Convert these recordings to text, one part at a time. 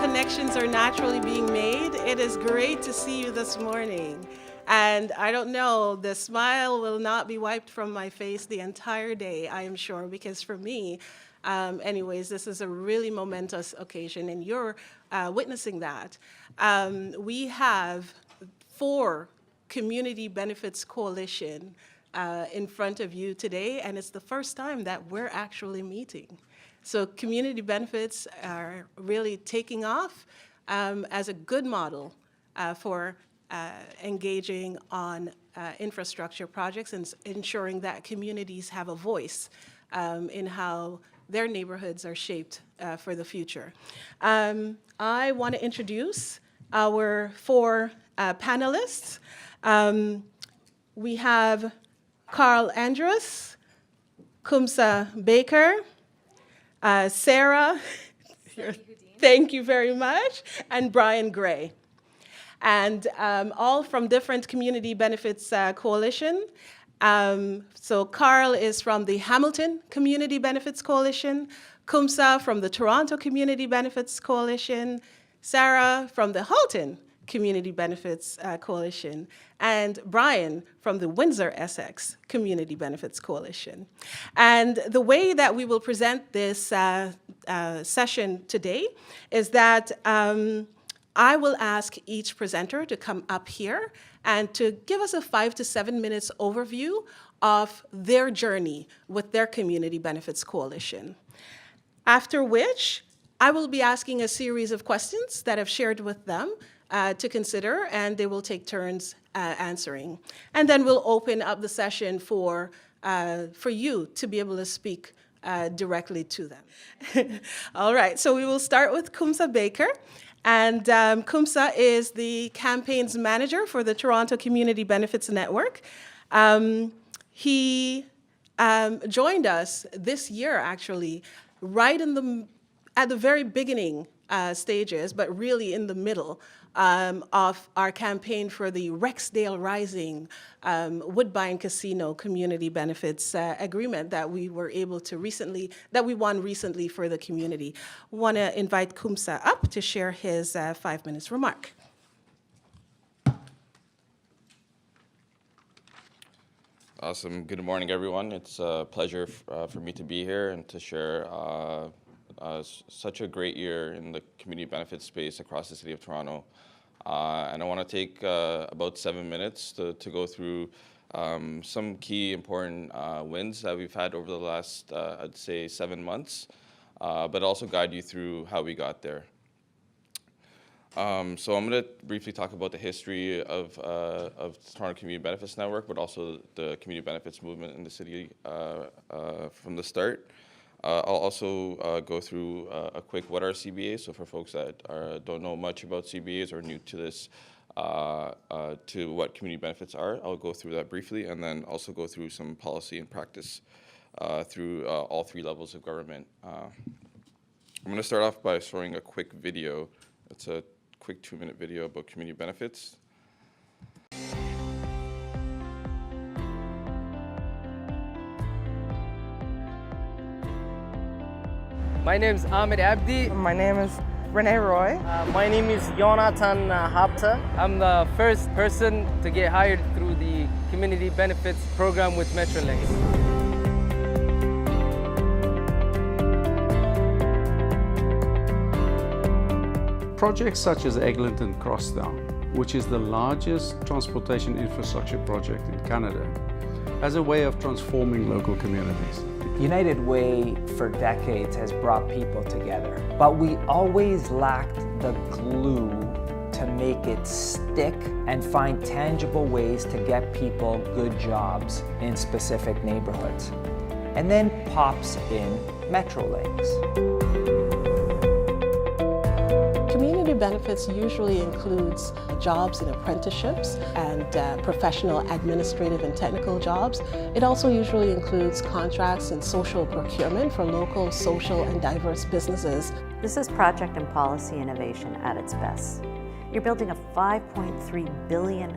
connections are naturally being made. It is great to see you this morning. And I don't know, the smile will not be wiped from my face the entire day, I am sure, because for me, anyways, this is a really momentous occasion, and you're witnessing that. We have 4 Community Benefits Coalition in front of you today, and it's the first time that we're actually meeting. So community benefits are really taking off as a good model for engaging on infrastructure projects and ensuring that communities have a voice in how their neighborhoods are shaped for the future. I want to introduce our 4 panelists. We have Carl Andrus, Kumsa Baker, Sarah, thank you very much, and Brian Gray. And all from different community benefits coalition. So Carl is from the Hamilton Community Benefits Coalition, Kumsa from the Toronto Community Benefits Coalition, Sarah from the Halton Community Benefits Coalition, and Brian from the Windsor-Essex Community Benefits Coalition. And the way that we will present this session today is that I will ask each presenter to come up here and to give us a 5 to 7 minutes overview of their journey with their Community Benefits Coalition. After which, I will be asking a series of questions that I've shared with them to consider, and they will take turns answering. And then we'll open up the session for you to be able to speak directly to them. All right, so we will start with Kumsa Baker. And Kumsa is the campaigns manager for the Toronto Community Benefits Network. He joined us this year, actually, right at the very beginning stages, but really in the middle of our campaign for the Rexdale Rising Woodbine Casino Community Benefits Agreement that we were able to that we won recently for the community. I want to invite Kumsa up to share his 5 minutes remark. Awesome. Good morning, everyone. It's a pleasure for me to be here and to share such a great year in the community benefits space across the city of Toronto. And I want to take about 7 minutes to go through some key important wins that we've had over the last, I'd say, 7 months, but also guide you through how we got there. So I'm going to briefly talk about the history of the Toronto Community Benefits Network, but also the community benefits movement in the city from the start. I'll also go through a quick what are CBAs, so for folks that don't know much about CBAs or new to this, to what community benefits are, I'll go through that briefly, and then also go through some policy and practice through all 3 levels of government. I'm going to start off by showing a quick video. It's a quick 2-minute video about community benefits. My name is Ahmed Abdi. My name is Renee Roy. My name is Jonathan Hapta. I'm the first person to get hired through the Community Benefits program with Metrolinx. Projects such as Eglinton Crosstown, which is the largest transportation infrastructure project in Canada, as a way of transforming local communities. United Way for decades has brought people together, but we always lacked the glue to make it stick and find tangible ways to get people good jobs in specific neighborhoods. And then pops in Metrolinx. Community benefits usually includes jobs and apprenticeships and professional administrative and technical jobs. It also usually includes contracts and social procurement for local, social, and diverse businesses. This is project and policy innovation at its best. You're building a $5.3 billion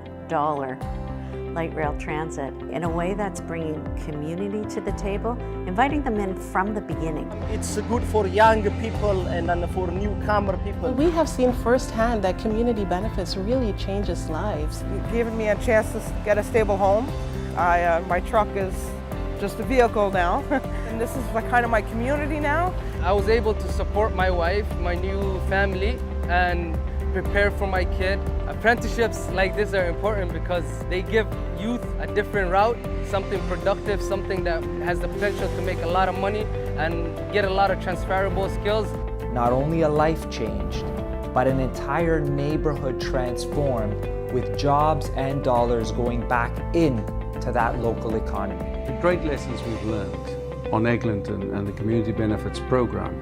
light rail transit in a way that's bringing community to the table, inviting them in from the beginning. It's good for young people and then for newcomer people. We have seen firsthand that community benefits really changes lives. You've given me a chance to get a stable home. My truck is just a vehicle now, and this is kind of my community now. I was able to support my wife, my new family, and prepare for my kid. Apprenticeships like this are important because they give youth a different route, something productive, something that has the potential to make a lot of money and get a lot of transferable skills. Not only a life changed, but an entire neighborhood transformed with jobs and dollars going back into that local economy. The great lessons we've learned on Eglinton and the Community Benefits Program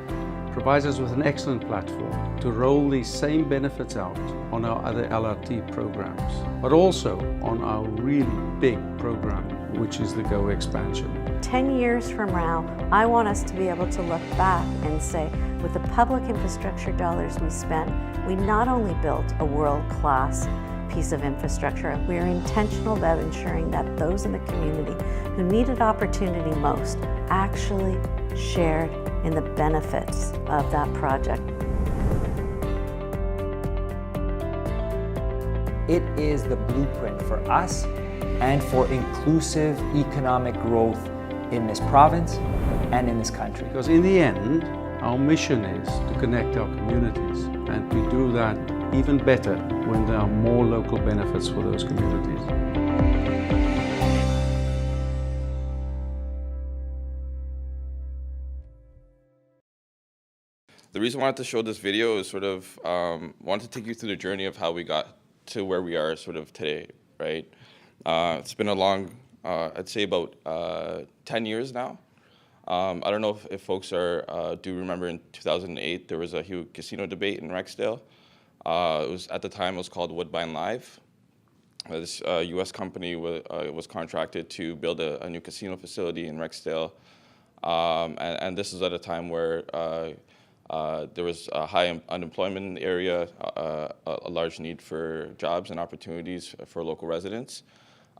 provides us with an excellent platform to roll these same benefits out on our other LRT programs, but also on our really big program, which is the GO expansion. 10 years from now, I want us to be able to look back and say, with the public infrastructure dollars we spent, we not only built a world-class piece of infrastructure, we are intentional about ensuring that those in the community who needed opportunity most actually shared in the benefits of that project. It is the blueprint for us and for inclusive economic growth in this province and in this country. Because in the end, our mission is to connect our communities, and we do that even better when there are more local benefits for those communities. The reason I wanted to show this video is sort of wanted to take you through the journey of how we got to where we are sort of today, right? It's been a long, I'd say about 10 years now. I don't know if folks do remember in 2008, there was a huge casino debate in Rexdale. At the time, it was called Woodbine Live. This U.S. company was contracted to build a new casino facility in Rexdale. And this is at a time where there was a high unemployment in the area, a large need for jobs and opportunities for local residents.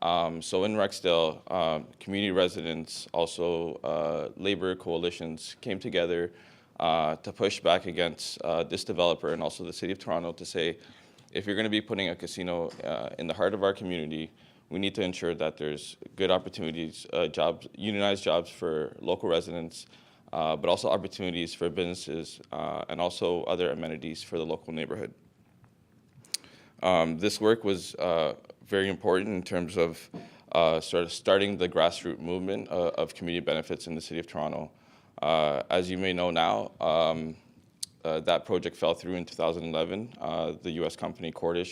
So in Rexdale, community residents, also labor coalitions came together to push back against this developer and also the City of Toronto to say, if you're going to be putting a casino in the heart of our community, we need to ensure that there's good opportunities, jobs, unionized jobs for local residents, but also opportunities for businesses and also other amenities for the local neighborhood. This work was very important in terms of sort of starting the grassroots movement of community benefits in the City of Toronto. As you may know now, that project fell through in 2011. The U.S. company Gordie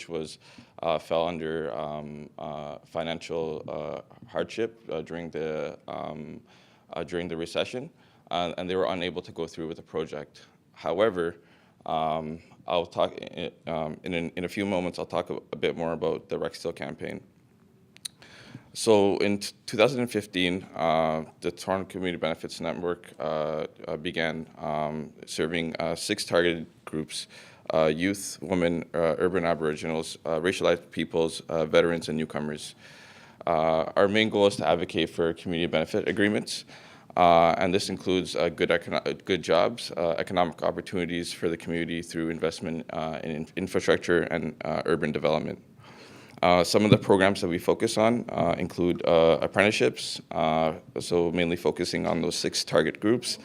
fell under financial hardship during the recession, and they were unable to go through with the project. However, I'll talk in a few moments. I'll talk a bit more about the Rexdale campaign. So in 2015, the Toronto Community Benefits Network began serving 6 targeted groups: youth, women, urban Aboriginals, racialized peoples, veterans, and newcomers. Our main goal is to advocate for community benefit agreements, and this includes good jobs, economic opportunities for the community through investment in infrastructure and urban development. Some of the programs that we focus on include apprenticeships, so mainly focusing on those 6 target groups,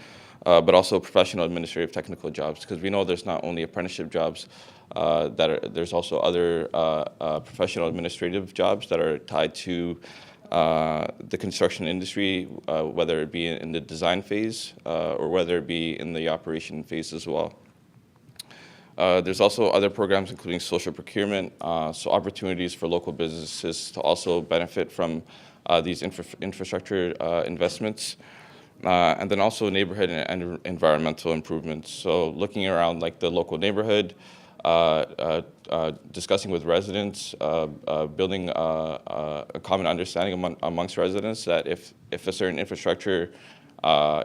but also professional administrative technical jobs, because we know there's not only apprenticeship jobs, there's also other professional administrative jobs that are tied to the construction industry, whether it be in the design phase or whether it be in the operation phase as well. There's also other programs including social procurement, so opportunities for local businesses to also benefit from these infrastructure investments, and then also neighborhood and environmental improvements. So looking around like the local neighborhood, discussing with residents, building a common understanding amongst residents that if a certain infrastructure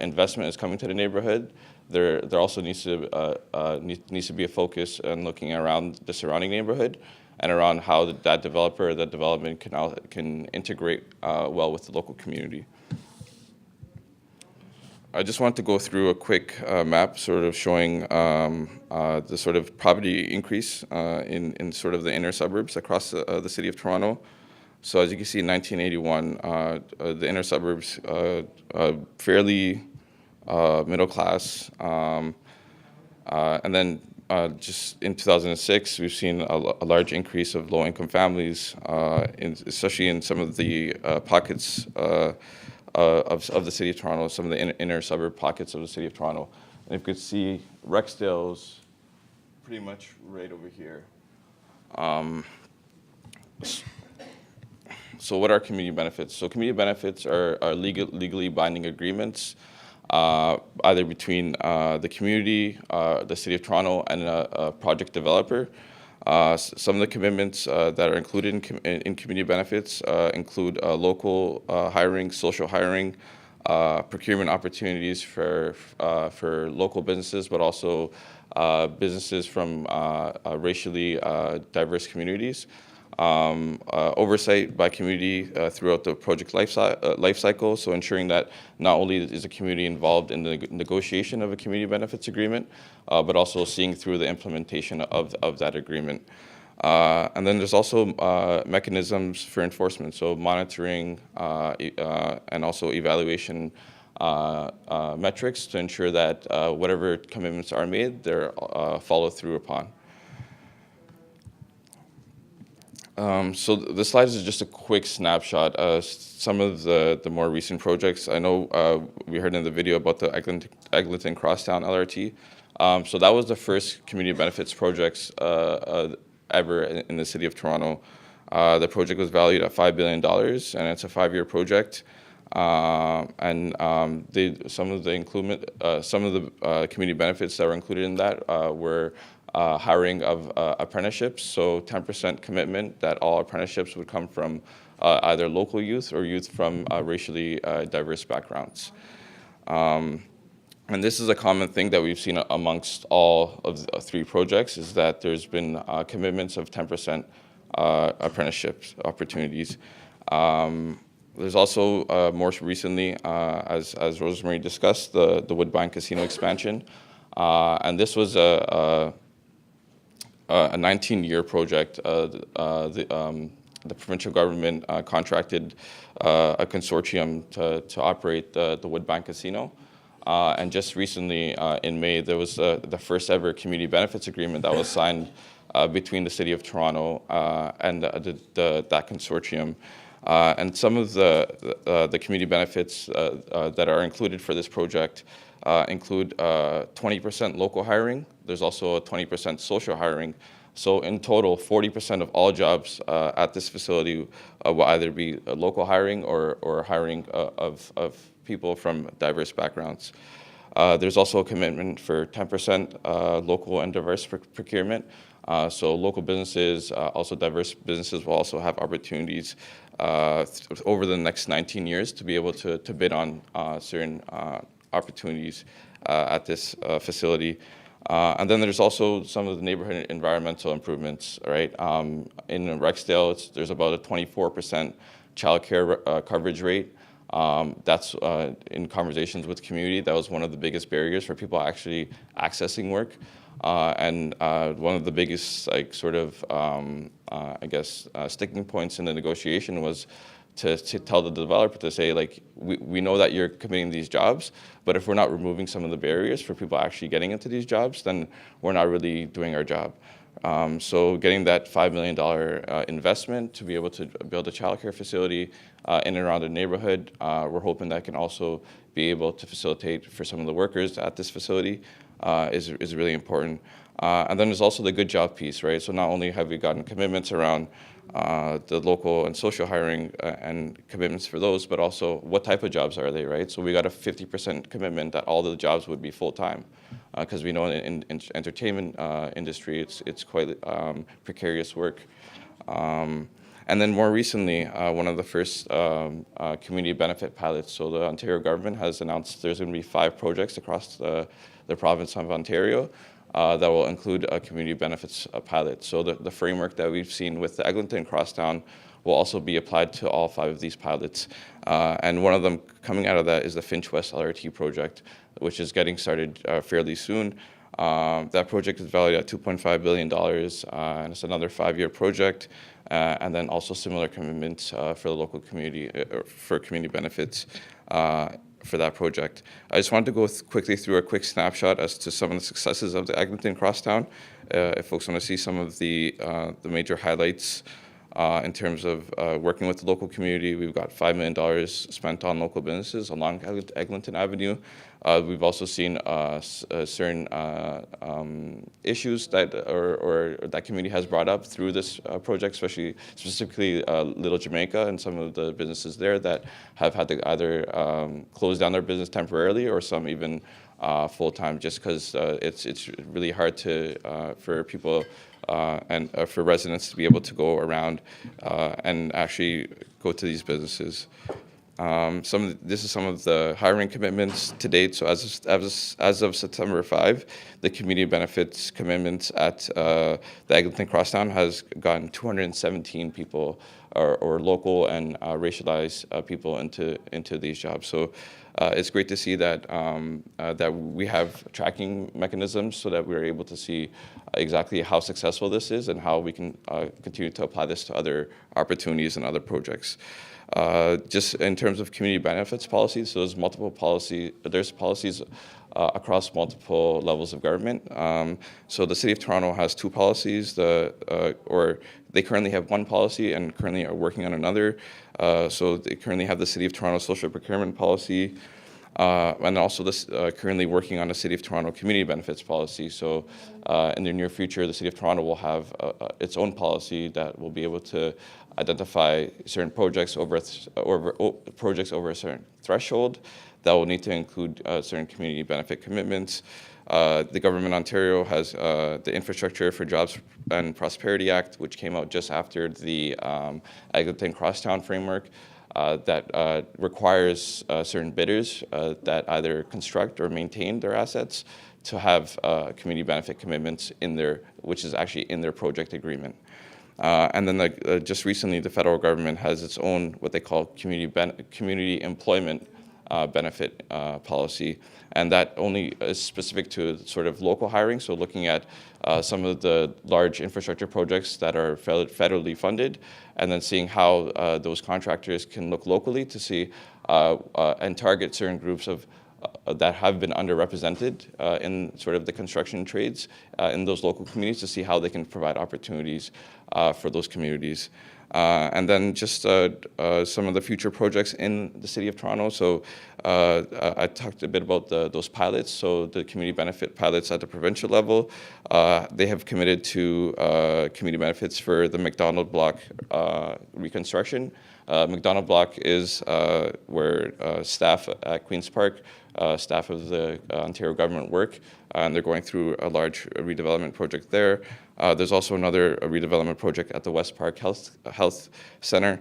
investment is coming to the neighborhood, there also needs to be a focus on looking around the surrounding neighborhood and around how that developer or that development can integrate well with the local community. I just want to go through a quick map sort of showing the sort of property increase in sort of the inner suburbs across the city of Toronto. So as you can see, in 1981, the inner suburbs, fairly middle class. And then just in 2006, we've seen a large increase of low-income families, especially in some of the pockets of the city of Toronto, some of the inner suburb pockets of the city of Toronto. And you could see Rexdale's pretty much right over here. So what are community benefits? So community benefits are legally binding agreements either between the community, the city of Toronto, and a project developer. Some of the commitments that are included in community benefits include local hiring, social hiring, procurement opportunities for local businesses, but also businesses from racially diverse communities. Oversight by community throughout the project life cycle, so ensuring that not only is the community involved in the negotiation of a community benefits agreement, but also seeing through the implementation of that agreement. And then there's also mechanisms for enforcement, so monitoring and also evaluation metrics to ensure that whatever commitments are made, they're followed through upon. So this slide is just a quick snapshot of some of the more recent projects. I know we heard in the video about the Eglinton Crosstown LRT. So that was the first community benefits projects ever in the city of Toronto. The project was valued at $5 billion, and it's a 5-year project. And some of the community benefits that were included in that were hiring of apprenticeships, so 10% commitment that all apprenticeships would come from either local youth or youth from racially diverse backgrounds. And this is a common thing that we've seen amongst all of the 3 projects, is that there's been commitments of 10% apprenticeship opportunities. There's also, more recently, as Rosemary discussed, the Woodbine Casino expansion. And this was a 19-year project. The provincial government contracted a consortium to operate the Woodbine Casino. And just recently, in May, there was the first ever community benefits agreement that was signed between the City of Toronto and that consortium. And some of the community benefits that are included for this project include 20% local hiring. There's also a 20% social hiring. So in total, 40% of all jobs at this facility will either be local hiring or hiring of people from diverse backgrounds. There's also a commitment for 10% local and diverse procurement. So local businesses, also diverse businesses, will also have opportunities over the next 19 years to be able to bid on certain opportunities at this facility. And then there's also some of the neighborhood environmental improvements, right? In Rexdale, there's about a 24% childcare coverage rate. That's in conversations with the community, that was one of the biggest barriers for people actually accessing work. And one of the biggest, like, sort of, I guess, sticking points in the negotiation was to tell the developer to say, like, we know that you're committing these jobs, but if we're not removing some of the barriers for people actually getting into these jobs, then we're not really doing our job. So getting that $5 million investment to be able to build a childcare facility in and around the neighborhood, we're hoping that can also be able to facilitate for some of the workers at this facility is really important. And then there's also the good job piece, right? So not only have we gotten commitments around the local and social hiring and commitments for those, but also what type of jobs are they, right? So we got a 50% commitment that all the jobs would be full-time, because we know in entertainment industry, it's quite precarious work. And then more recently, one of the first community benefit pilots, so the Ontario government has announced there's going to be 5 projects across the province of Ontario that will include a community benefits pilot. So the framework that we've seen with the Eglinton Crosstown will also be applied to all 5 of these pilots. And one of them coming out of that is the Finch West LRT project, which is getting started fairly soon. That project is valued at $2.5 billion, and it's another 5-year project. And then also similar commitments for the local community, for community benefits for that project. I just wanted to go quickly through a quick snapshot as to some of the successes of the Eglinton Crosstown. If folks want to see some of the major highlights in terms of working with the local community, we've got $5 million spent on local businesses along Eglinton Avenue. We've also seen certain issues that or that community has brought up through this project, specifically Little Jamaica and some of the businesses there that have had to either close down their business temporarily or some even full-time, just because it's really hard to for people and for residents to be able to go around and actually go to these businesses. This is some of the hiring commitments to date. So as of September 5, the community benefits commitments at the Eglinton Crosstown has gotten 217 people or local and racialized people into these jobs. So it's great to see that that we have tracking mechanisms so that we're able to see exactly how successful this is and how we can continue to apply this to other opportunities and other projects. Just in terms of community benefits policies, so there's policies across multiple levels of government. So the City of Toronto has 2 policies, or they currently have 1 policy and currently are working on another. So they currently have the City of Toronto social procurement policy, and also this currently working on a City of Toronto community benefits policy. So in the near future, the City of Toronto will have its own policy that will be able to identify certain projects over a certain threshold that will need to include certain community benefit commitments. The government of Ontario has the Infrastructure for Jobs and Prosperity Act, which came out just after the Eglinton Crosstown framework, that requires certain bidders that either construct or maintain their assets to have community benefit commitments which is actually in their project agreement. And then just recently, the federal government has its own what they call community employment benefit policy, and that only is specific to sort of local hiring. So looking at some of the large infrastructure projects that are federally funded, and then seeing how those contractors can look locally to see and target certain groups of that have been underrepresented in sort of the construction trades in those local communities to see how they can provide opportunities for those communities. And then just some of the future projects in the City of Toronto. So I talked a bit about those pilots. So the community benefit pilots at the provincial level, they have committed to community benefits for the McDonald Block reconstruction. McDonald Block is where staff at Queen's Park, staff of the Ontario government work, and they're going through a large redevelopment project there. There's also another redevelopment project at the West Park Health Center,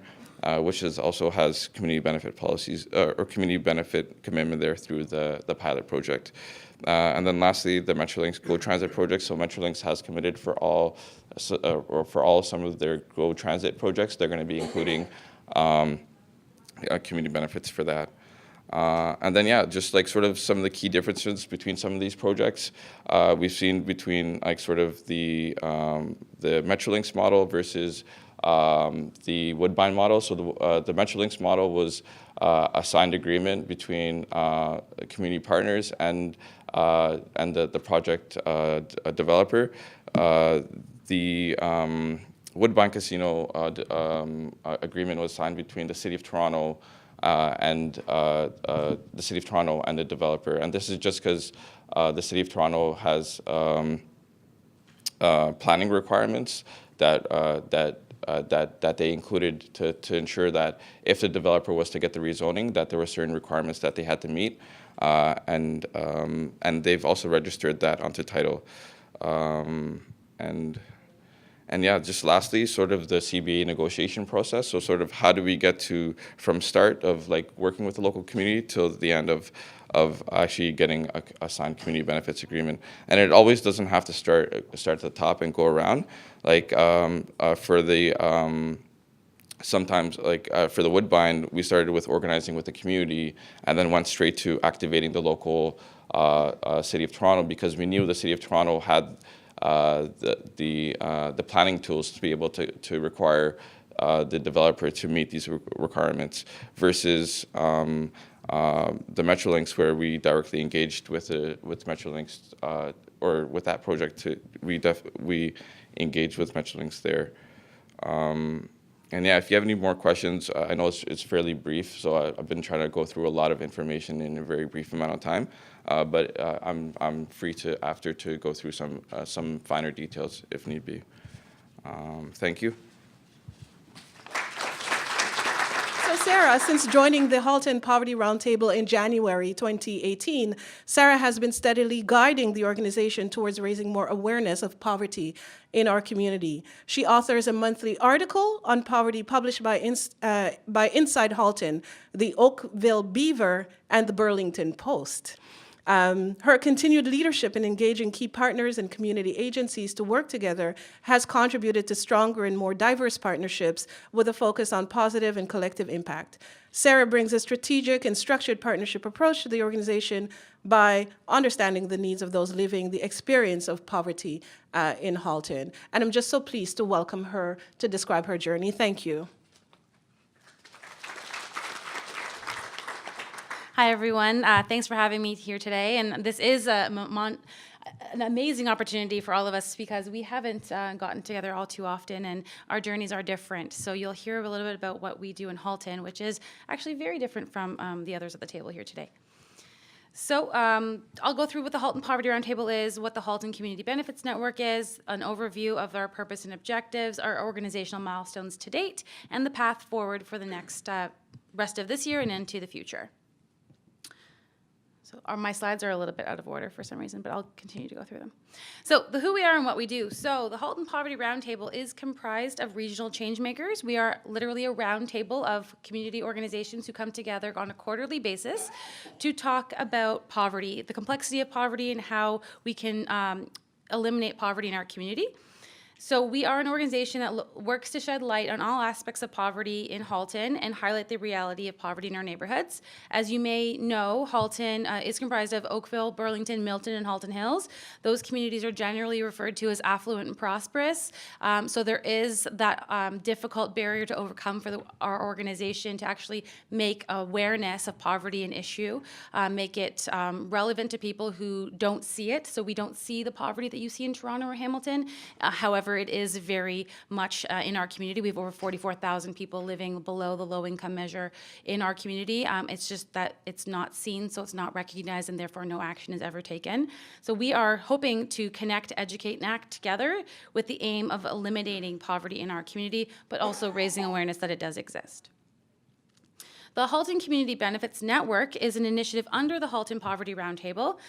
which also has community benefit policies or community benefit commitment there through the pilot project. And then lastly, the Metrolinx Go Transit project. So Metrolinx has committed for all some of their Go Transit projects. They're going to be including community benefits for that. And then, yeah, just like sort of some of the key differences between some of these projects we've seen between like sort of the Metrolinx model versus the Woodbine model. So the Metrolinx model was a signed agreement between community partners and the project developer. The Woodbine Casino agreement was signed between the City of Toronto and the City of Toronto and the developer, and this is just because the City of Toronto has planning requirements that they included to ensure that if the developer was to get the rezoning, that there were certain requirements that they had to meet, and they've also registered that onto title, and And yeah, just lastly, sort of the CBA negotiation process. So sort of how do we get to from start of like working with the local community till the end of actually getting a signed community benefits agreement. And it always doesn't have to start at the top and go around. Like for the sometimes like for the Woodbine, we started with organizing with the community and then went straight to activating the local City of Toronto, because we knew the City of Toronto had the planning tools to be able to require the developer to meet these requirements, versus the Metrolinx, where we directly engaged with Metrolinx or with that project. We engaged with Metrolinx there. And yeah, if you have any more questions, I know it's fairly brief, so I've been trying to go through a lot of information in a very brief amount of time. But I'm free to go through some finer details if need be. Thank you. So Sarah, since joining the Halton Poverty Roundtable in January 2018, Sarah has been steadily guiding the organization towards raising more awareness of poverty in our community. She authors a monthly article on poverty published by Inside Halton, the Oakville Beaver, and the Burlington Post. Her continued leadership in engaging key partners and community agencies to work together has contributed to stronger and more diverse partnerships with a focus on positive and collective impact. Sarah brings a strategic and structured partnership approach to the organization by understanding the needs of those living the experience of poverty in Halton. And I'm just so pleased to welcome her to describe her journey. Thank you. Hi, everyone. Thanks for having me here today. And this is an amazing opportunity for all of us, because we haven't gotten together all too often, and our journeys are different. So you'll hear a little bit about what we do in Halton, which is actually very different from the others at the table here today. So I'll go through what the Halton Poverty Roundtable is, what the Halton Community Benefits Network is, an overview of our purpose and objectives, our organizational milestones to date, and the path forward for the next rest of this year and into the future. So my slides are a little bit out of order for some reason, but I'll continue to go through them. So the who we are and what we do. So the Halton Poverty Roundtable is comprised of regional change makers. We are literally a roundtable of community organizations who come together on a quarterly basis to talk about poverty, the complexity of poverty, and how we can eliminate poverty in our community. So we are an organization that works to shed light on all aspects of poverty in Halton and highlight the reality of poverty in our neighborhoods. As you may know, Halton is comprised of Oakville, Burlington, Milton, and Halton Hills. Those communities are generally referred to as affluent and prosperous. So there is that difficult barrier to overcome for our organization to actually make awareness of poverty an issue, make it relevant to people who don't see it. So we don't see the poverty that you see in Toronto or Hamilton. However, it is very much in our community. We have over 44,000 people living below the low-income measure in our community. It's just that it's not seen, so it's not recognized, and therefore no action is ever taken. So we are hoping to connect, educate, and act together with the aim of eliminating poverty in our community, but also raising awareness that it does exist. The Halton Community Benefits Network is an initiative under the Halton Poverty Roundtable.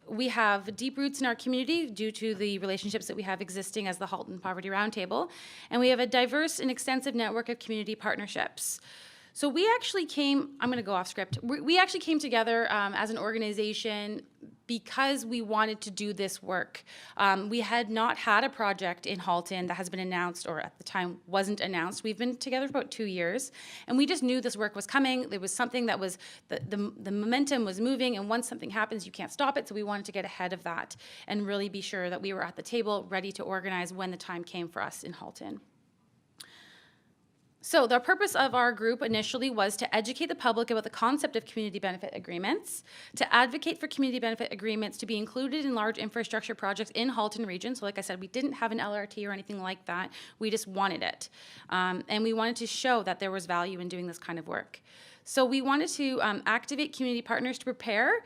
We have deep roots in our community due to the relationships that we have existing as the Halton Poverty Roundtable, and we have a diverse and extensive network of community partnerships. So we actually came, I'm going to go off script, we actually came together as an organization because we wanted to do this work. We had not had a project in Halton that has been announced, or at the time wasn't announced. We've been together for about 2 years, and we just knew this work was coming. There was something that was, the momentum was moving, and once something happens, you can't stop it, so we wanted to get ahead of that and really be sure that we were at the table ready to organize when the time came for us in Halton. So the purpose of our group initially was to educate the public about the concept of community benefit agreements, to advocate for community benefit agreements to be included in large infrastructure projects in Halton Region. So like I said, we didn't have an LRT or anything like that. We just wanted it. And we wanted to show that there was value in doing this kind of work. So we wanted to activate community partners to prepare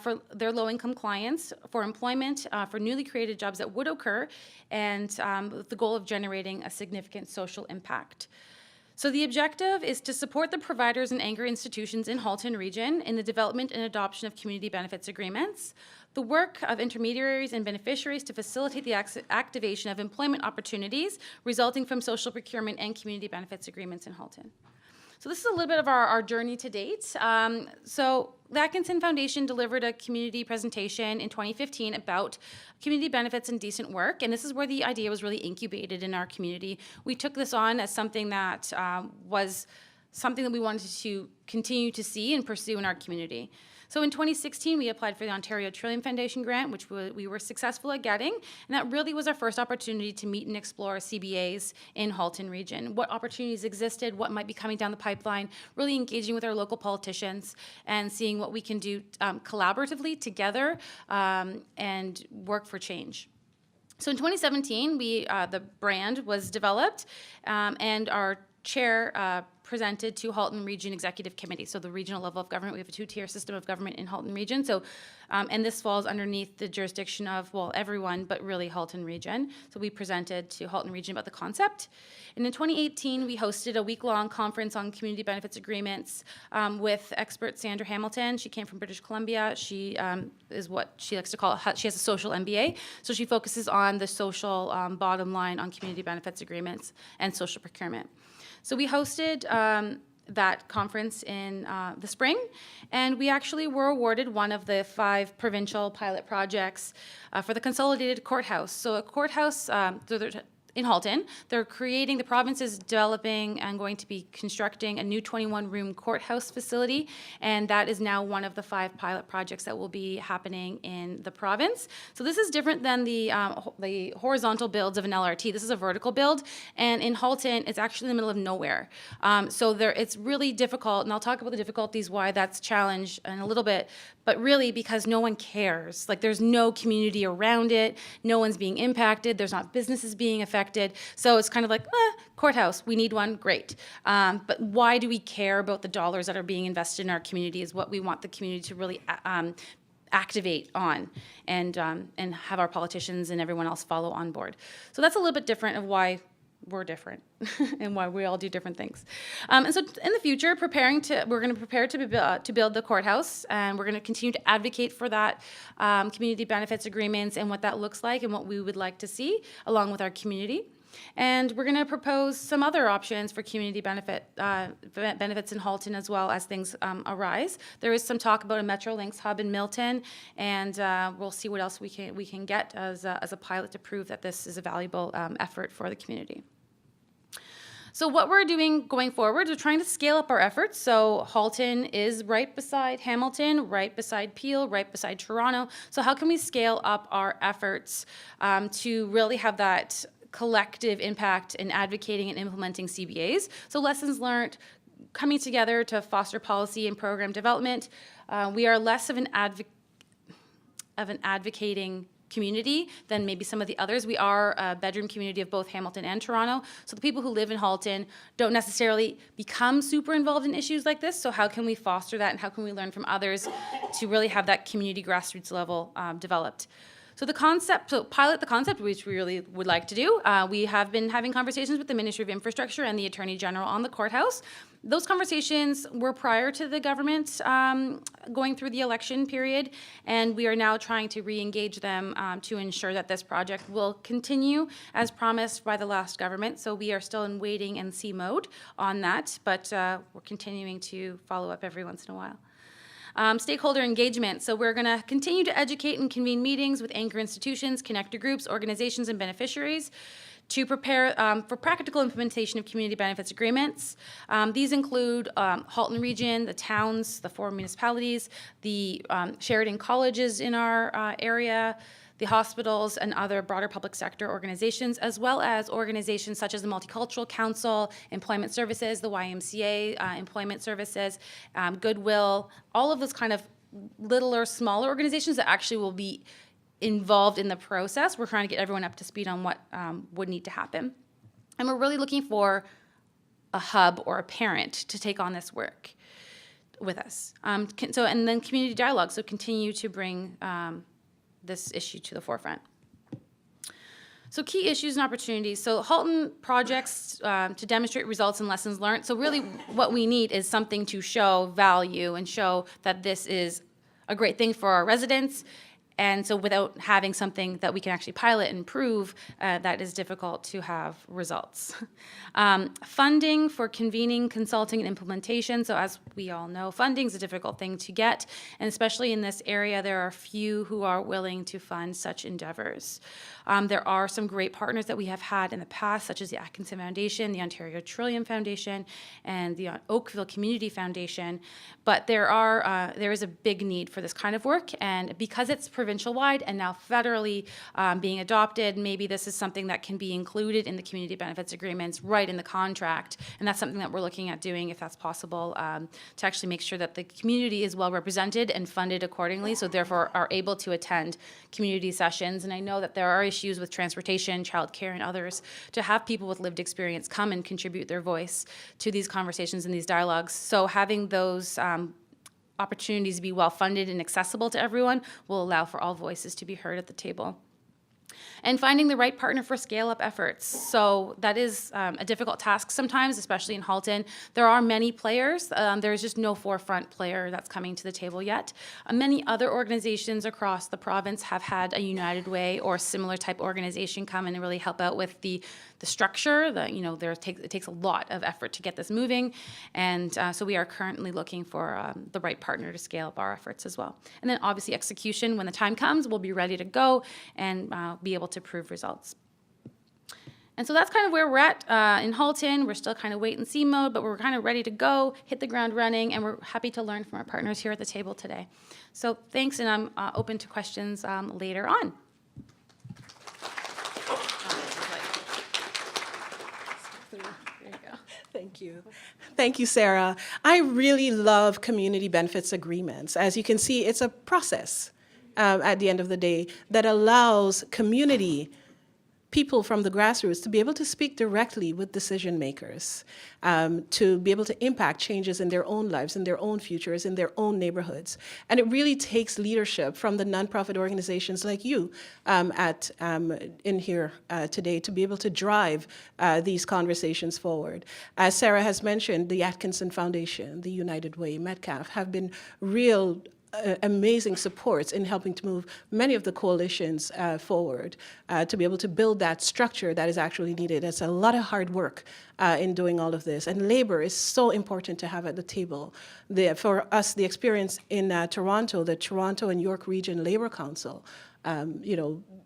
for their low-income clients, for employment, for newly created jobs that would occur, and with the goal of generating a significant social impact. So the objective is to support the providers and anchor institutions in Halton Region in the development and adoption of community benefits agreements, the work of intermediaries and beneficiaries to facilitate the activation of employment opportunities resulting from social procurement and community benefits agreements in Halton. So this is a little bit of our journey to date. So the Atkinson Foundation delivered a community presentation in 2015 about community benefits and decent work, and this is where the idea was really incubated in our community. We took this on as something that was something that we wanted to continue to see and pursue in our community. So in 2016, we applied for the Ontario Trillium Foundation grant, which we were successful at getting, and that really was our first opportunity to meet and explore CBAs in Halton Region. What opportunities existed, what might be coming down the pipeline, really engaging with our local politicians and seeing what we can do collaboratively together and work for change. So in 2017, the brand was developed and our chair presented to Halton Region Executive Committee, so the regional level of government. We have a two-tier system of government in Halton Region, so and this falls underneath the jurisdiction of, well, everyone, but really Halton Region. So we presented to Halton Region about the concept. And in 2018, we hosted a week-long conference on community benefits agreements with expert Sandra Hamilton. She came from British Columbia. She is what she likes to call, she has a social MBA, so she focuses on the social bottom line on community benefits agreements and social procurement. So we hosted that conference in the spring, and we actually were awarded one of the 5 provincial pilot projects for the Consolidated Courthouse. So a courthouse, in Halton, the province is developing and going to be constructing a new 21-room courthouse facility, and that is now one of the 5 pilot projects that will be happening in the province. So this is different than the horizontal builds of an LRT. This is a vertical build, and in Halton, it's actually in the middle of nowhere. So it's really difficult, and I'll talk about the difficulties why that's challenged in a little bit, but really because no one cares. Like, there's no community around it, no one's being impacted, there's not businesses being affected. So it's kind of like, courthouse, we need one, great. But why do we care about the dollars that are being invested in our community is what we want the community to really activate on and have our politicians and everyone else follow on board. So that's a little bit different of why we're different and why we all do different things. And so in the future, we're going to prepare to build the courthouse, and we're going to continue to advocate for that community benefits agreements and what that looks like and what we would like to see along with our community. And we're going to propose some other options for community benefits in Halton as well as things arise. There is some talk about a Metrolinx Hub in Milton, and we'll see what else we can get as a pilot to prove that this is a valuable effort for the community. So what we're doing going forward, we're trying to scale up our efforts. So Halton is right beside Hamilton, right beside Peel, right beside Toronto. So how can we scale up our efforts to really have that collective impact in advocating and implementing CBAs? So lessons learned, coming together to foster policy and program development. We are less of an advocating community than maybe some of the others. We are a bedroom community of both Hamilton and Toronto. So the people who live in Halton don't necessarily become super involved in issues like this. So how can we foster that, and how can we learn from others to really have that community grassroots level developed? So pilot the concept, which we really would like to do. We have been having conversations with the Ministry of Infrastructure and the Attorney General on the courthouse. Those conversations were prior to the government going through the election period, and we are now trying to re-engage them to ensure that this project will continue as promised by the last government. So we are still in waiting and see mode on that, but we're continuing to follow up every once in a while. Stakeholder engagement. So we're going to continue to educate and convene meetings with anchor institutions, connector groups, organizations, and beneficiaries to prepare for practical implementation of community benefits agreements. These include Halton Region, the towns, the 4 municipalities, the Sheridan colleges in our area, the hospitals, and other broader public sector organizations, as well as organizations such as the Multicultural Council, Employment Services, the YMCA, Employment Services, Goodwill, all of those kind of littler, smaller organizations that actually will be involved in the process. We're trying to get everyone up to speed on what would need to happen. And we're really looking for a hub or a parent to take on this work with us. And then community dialogue, so continue to bring this issue to the forefront. So key issues and opportunities. So Halton projects to demonstrate results and lessons learned. So really what we need is something to show value and show that this is a great thing for our residents. And so without having something that we can actually pilot and prove, that is difficult to have results. Funding for convening, consulting, and implementation. So as we all know, funding is a difficult thing to get. And especially in this area, there are few who are willing to fund such endeavors. There are some great partners that we have had in the past, such as the Atkinson Foundation, the Ontario Trillium Foundation, and the Oakville Community Foundation. But there is a big need for this kind of work, and because it's provincial-wide and now federally being adopted, maybe this is something that can be included in the community benefits agreements right in the contract, and that's something that we're looking at doing, if that's possible, to actually make sure that the community is well represented and funded accordingly, so therefore are able to attend community sessions. And I know that there are issues with transportation, childcare, and others, to have people with lived experience come and contribute their voice to these conversations and these dialogues. So having those opportunities to be well-funded and accessible to everyone will allow for all voices to be heard at the table. And finding the right partner for scale-up efforts. So that is a difficult task sometimes, especially in Halton. There are many players. There's just no forefront player that's coming to the table yet. Many other organizations across the province have had a United Way or similar type organization come in and really help out with the structure. It takes a lot of effort to get this moving. And so we are currently looking for the right partner to scale up our efforts as well. And then obviously execution, when the time comes, we'll be ready to go and be able to prove results. And so that's kind of where we're at in Halton. We're still kind of wait and see mode, but we're kind of ready to go, hit the ground running, and we're happy to learn from our partners here at the table today. So thanks, and I'm open to questions later on. Thank you. Thank you, Sarah. I really love community benefits agreements. As you can see, it's a process at the end of the day that allows community people from the grassroots to be able to speak directly with decision makers, to be able to impact changes in their own lives, in their own futures, in their own neighborhoods. And it really takes leadership from the nonprofit organizations like you in here today to be able to drive these conversations forward. As Sarah has mentioned, the Atkinson Foundation, the United Way, Metcalf have been real amazing supports in helping to move many of the coalitions forward to be able to build that structure that is actually needed. It's a lot of hard work in doing all of this, and labor is so important to have at the table. For us, the experience in Toronto, the Toronto and York Region Labor Council,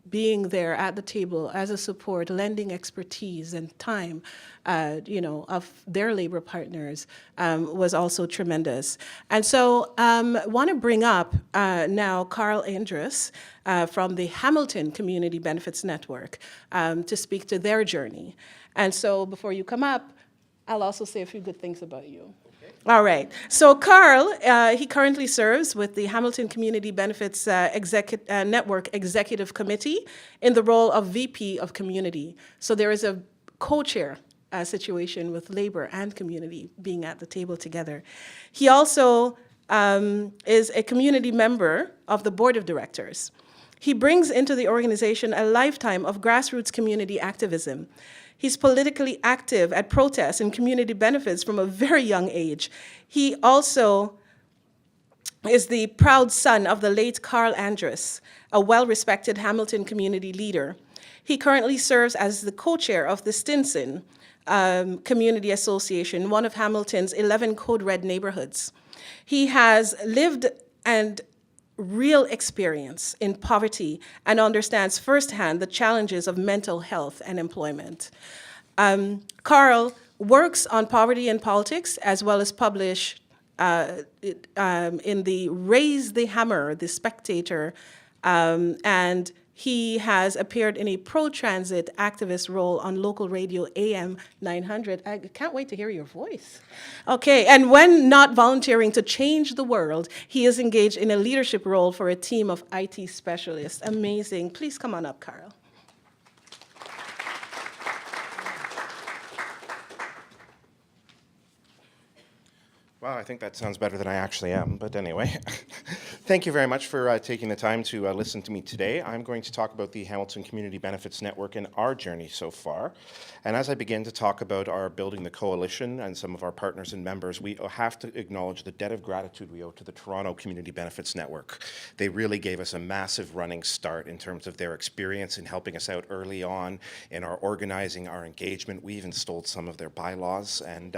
being there at the table as a support, lending expertise and time, of their labor partners was also tremendous. And so I want to bring up now Carl Andrus from the Hamilton Community Benefits Network to speak to their journey. And so before you come up, I'll also say a few good things about you. All right. So Carl, he currently serves with the Hamilton Community Benefits Network Executive Committee in the role of VP of Community. So there is a co-chair situation with labor and community being at the table together. He also is a community member of the board of directors. He brings into the organization a lifetime of grassroots community activism. He's politically active at protests and community benefits from a very young age. He also is the proud son of the late Carl Andrus, a well-respected Hamilton community leader. He currently serves as the co-chair of the Stinson Community Association, one of Hamilton's 11 Code Red neighborhoods. He has lived and real experience in poverty and understands firsthand the challenges of mental health and employment. Carl works on poverty and politics, as well as published in the Raise the Hammer, The Spectator, and he has appeared in a pro-transit activist role on local radio AM 900. I can't wait to hear your voice. Okay, and when not volunteering to change the world, he is engaged in a leadership role for a team of IT specialists. Amazing. Please come on up, Carl. Wow, I think that sounds better than I actually am, but anyway. Thank you very much for taking the time to listen to me today. I'm going to talk about the Hamilton Community Benefits Network and our journey so far. And as I begin to talk about our building the coalition and some of our partners and members, we have to acknowledge the debt of gratitude we owe to the Toronto Community Benefits Network. They really gave us a massive running start in terms of their experience in helping us out early on in our organizing, our engagement. We even stole some of their bylaws and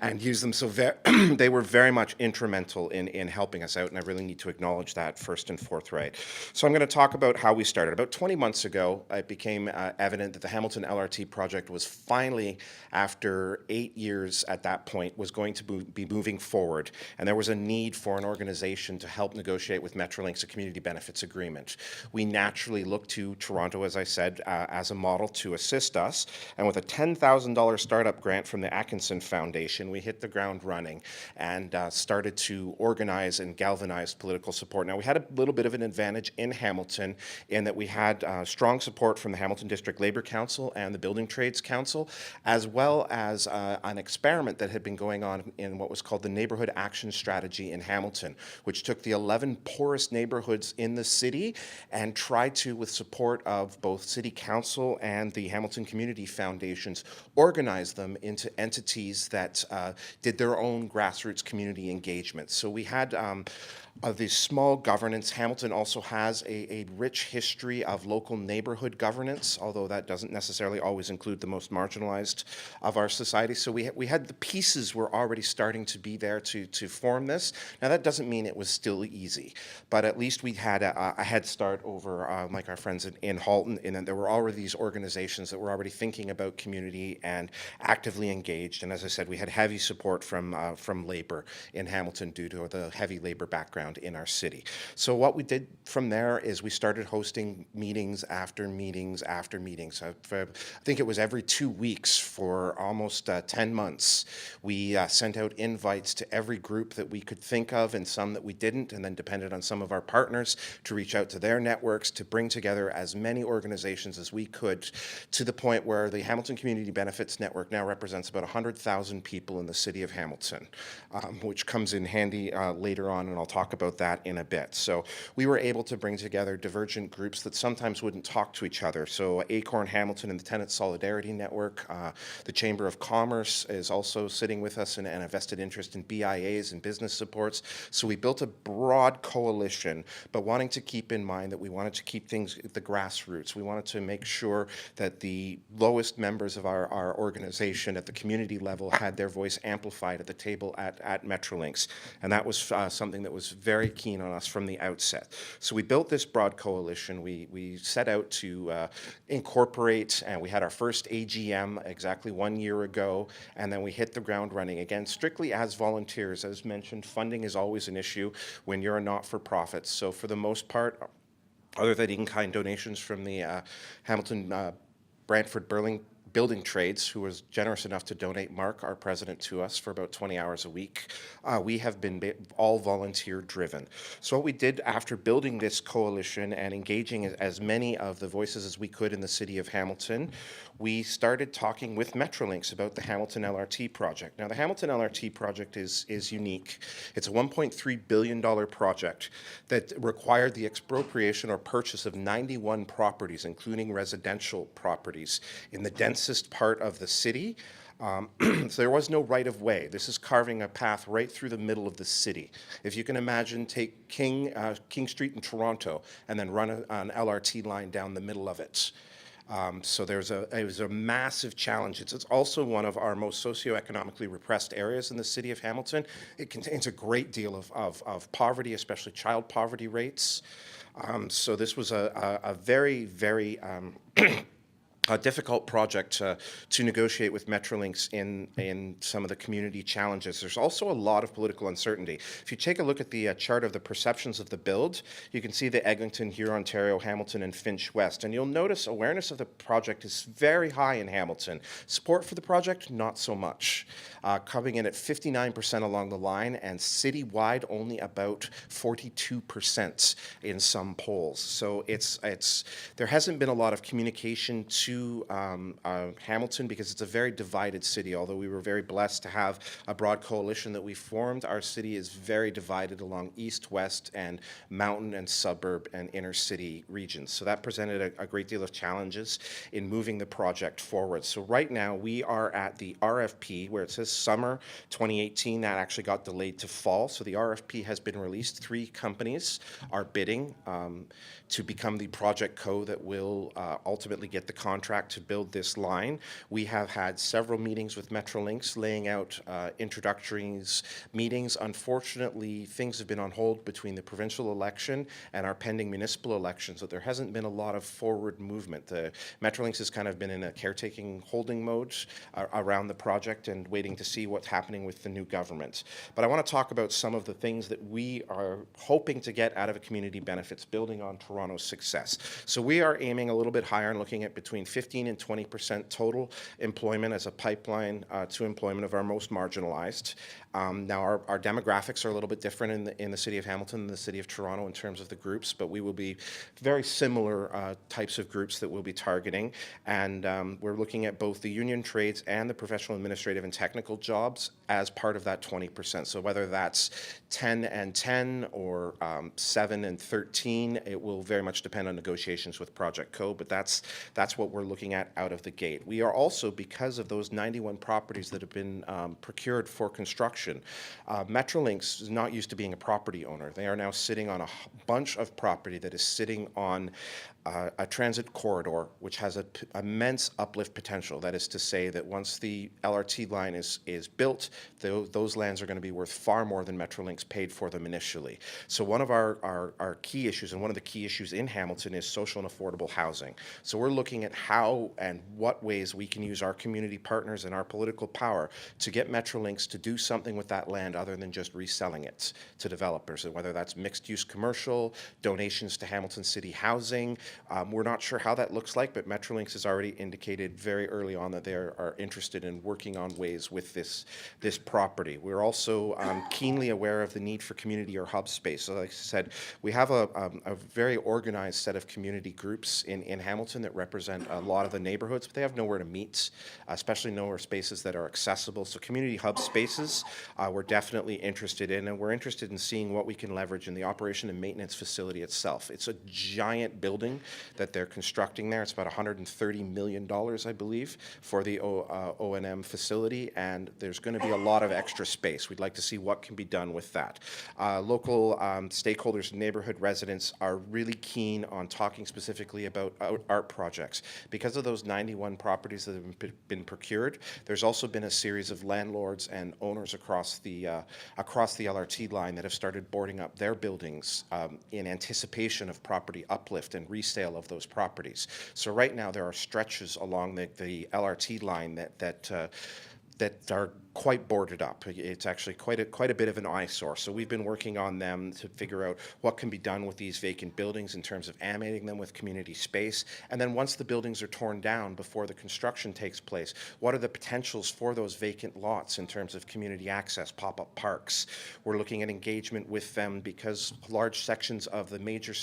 and used them. So they were very much instrumental in helping us out, and I really need to acknowledge that first and forthright. So I'm going to talk about how we started. About 20 months ago, it became evident that the Hamilton LRT project was finally, after 8 years at that point, was going to be moving forward, and there was a need for an organization to help negotiate with Metrolinx a community benefits agreement. We naturally looked to Toronto, as I said, as a model to assist us, and with a $10,000 startup grant from the Atkinson Foundation, we hit the ground running and started to organize and galvanize political support. Now, we had a little bit of an advantage in Hamilton in that we had strong support from the Hamilton District Labour Council and the Building Trades Council, as well as an experiment that had been going on in what was called the Neighbourhood Action Strategy in Hamilton, which took the 11 poorest neighbourhoods in the city and tried to, with support of both City Council and the Hamilton Community Foundations, organize them into entities that did their own grassroots community engagement. So we had of the small governance. Hamilton also has a rich history of local neighborhood governance, although that doesn't necessarily always include the most marginalized of our society. So we had the pieces were already starting to be there to form this. Now, that doesn't mean it was still easy, but at least we had a head start over like our friends in Halton, in that there were already these organizations that were already thinking about community and actively engaged. And as I said, we had heavy support from labor in Hamilton due to the heavy labor background in our city. So what we did from there is we started hosting meetings after meetings after meetings. I think it was every 2 weeks for almost 10 months. We sent out invites to every group that we could think of and some that we didn't, and then depended on some of our partners to reach out to their networks to bring together as many organizations as we could, to the point where the Hamilton Community Benefits Network now represents about 100,000 people in the city of Hamilton, which comes in handy later on, and I'll talk about that in a bit. So we were able to bring together divergent groups that sometimes wouldn't talk to each other. So Acorn Hamilton and the Tenant Solidarity Network, the Chamber of Commerce is also sitting with us and a vested interest in BIAs and business supports. So we built a broad coalition, but wanting to keep in mind that we wanted to keep things at the grassroots. We wanted to make sure that the lowest members of our organization at the community level had their voice amplified at the table at Metrolinx. And that was something that was very keen on us from the outset. So we built this broad coalition. We set out to incorporate, and we had our first AGM exactly 1 year ago, and then we hit the ground running. Again, strictly as volunteers. As mentioned, funding is always an issue when you're a not-for-profit. So for the most part, other than in-kind donations from the Hamilton Brantford Building Trades, who was generous enough to donate Mark, our president, to us for about 20 hours a week. We have been all volunteer driven. So what we did after building this coalition and engaging as many of the voices as we could in the city of Hamilton, we started talking with Metrolinx about the Hamilton LRT project. Now, the Hamilton LRT project is unique. It's a $1.3 billion project that required the expropriation or purchase of 91 properties, including residential properties, in the densest part of the city. So there was no right of way. This is carving a path right through the middle of the city. If you can imagine, take King Street in Toronto and then run an LRT line down the middle of it. So it was a massive challenge. It's also one of our most socioeconomically repressed areas in the city of Hamilton. It contains a great deal of poverty, especially child poverty rates. So this was a very, very a difficult project to negotiate with Metrolinx in some of the community challenges. There's also a lot of political uncertainty. If you take a look at the chart of the perceptions of the build, you can see the Eglinton, Huron-Ontario, Hamilton, and Finch West. And you'll notice awareness of the project is very high in Hamilton. Support for the project, not so much. Coming in at 59% along the line, and citywide only about 42% in some polls. So there hasn't been a lot of communication to to Hamilton because it's a very divided city. Although we were very blessed to have a broad coalition that we formed, our city is very divided along east, west, and mountain and suburb and inner city regions. So that presented a great deal of challenges in moving the project forward. So right now we are at the RFP where it says summer 2018. That actually got delayed to fall. So the RFP has been released. 3 companies are bidding to become the project co that will ultimately get the contract to build this line. We have had several meetings with Metrolinx laying out introductories meetings. Unfortunately, things have been on hold between the provincial election and our pending municipal election, so there hasn't been a lot of forward movement. Metrolinx has kind of been in a caretaking holding mode around the project and waiting to see what's happening with the new government. But I want to talk about some of the things that we are hoping to get out of a community benefits, building on Toronto's success. So we are aiming a little bit higher and looking at between 15 and 20% total employment as a pipeline to employment of our most marginalized. Now our demographics are a little bit different in the city of Hamilton than the city of Toronto in terms of the groups, but we will be very similar types of groups that we'll be targeting. And we're looking at both the union trades and the professional, administrative, and technical jobs as part of that 20%. So whether that's 10 and 10 or 7 and 13, it will very much depend on negotiations with Project Co, but that's what we're looking at out of the gate. We are also, because of those 91 properties that have been procured for construction, Metrolinx is not used to being a property owner. They are now sitting on a bunch of property that is sitting on a transit corridor which has an immense uplift potential. That is to say that once the LRT line is built, those lands are going to be worth far more than Metrolinx paid for them initially. So one of our key issues, and one of the key issues in Hamilton, is social and affordable housing. So we're looking at how and what ways we can use our community partners and our political power to get Metrolinx to do something with that land other than just reselling it to developers, and whether that's mixed-use commercial, donations to Hamilton City Housing. We're not sure how that looks like, but Metrolinx has already indicated very early on that they are interested in working on ways with this property. We're also keenly aware of the need for community or hub space. So like I said, we have a very organized set of community groups in Hamilton that represent a lot of the neighborhoods, but they have nowhere to meet, especially nowhere spaces that are accessible. So community hub spaces we're definitely interested in, and we're interested in seeing what we can leverage in the operation and maintenance facility itself. It's a giant building that they're constructing there. It's about $130 million, I believe, for the O&M facility, and there's going to be a lot of extra space. We'd like to see what can be done with that. Local stakeholders and neighborhood residents are really keen on talking specifically about art projects. Because of those 91 properties that have been procured, there's also been a series of landlords and owners across the LRT line that have started boarding up their buildings in anticipation of property uplift and resale of those properties. So right now there are stretches along the LRT line that are quite boarded up. It's actually quite a bit of an eyesore. So we've been working on them to figure out what can be done with these vacant buildings in terms of animating them with community space. And then once the buildings are torn down before the construction takes place, what are the potentials for those vacant lots in terms of community access, pop-up parks? We're looking at engagement with them because large sections of the major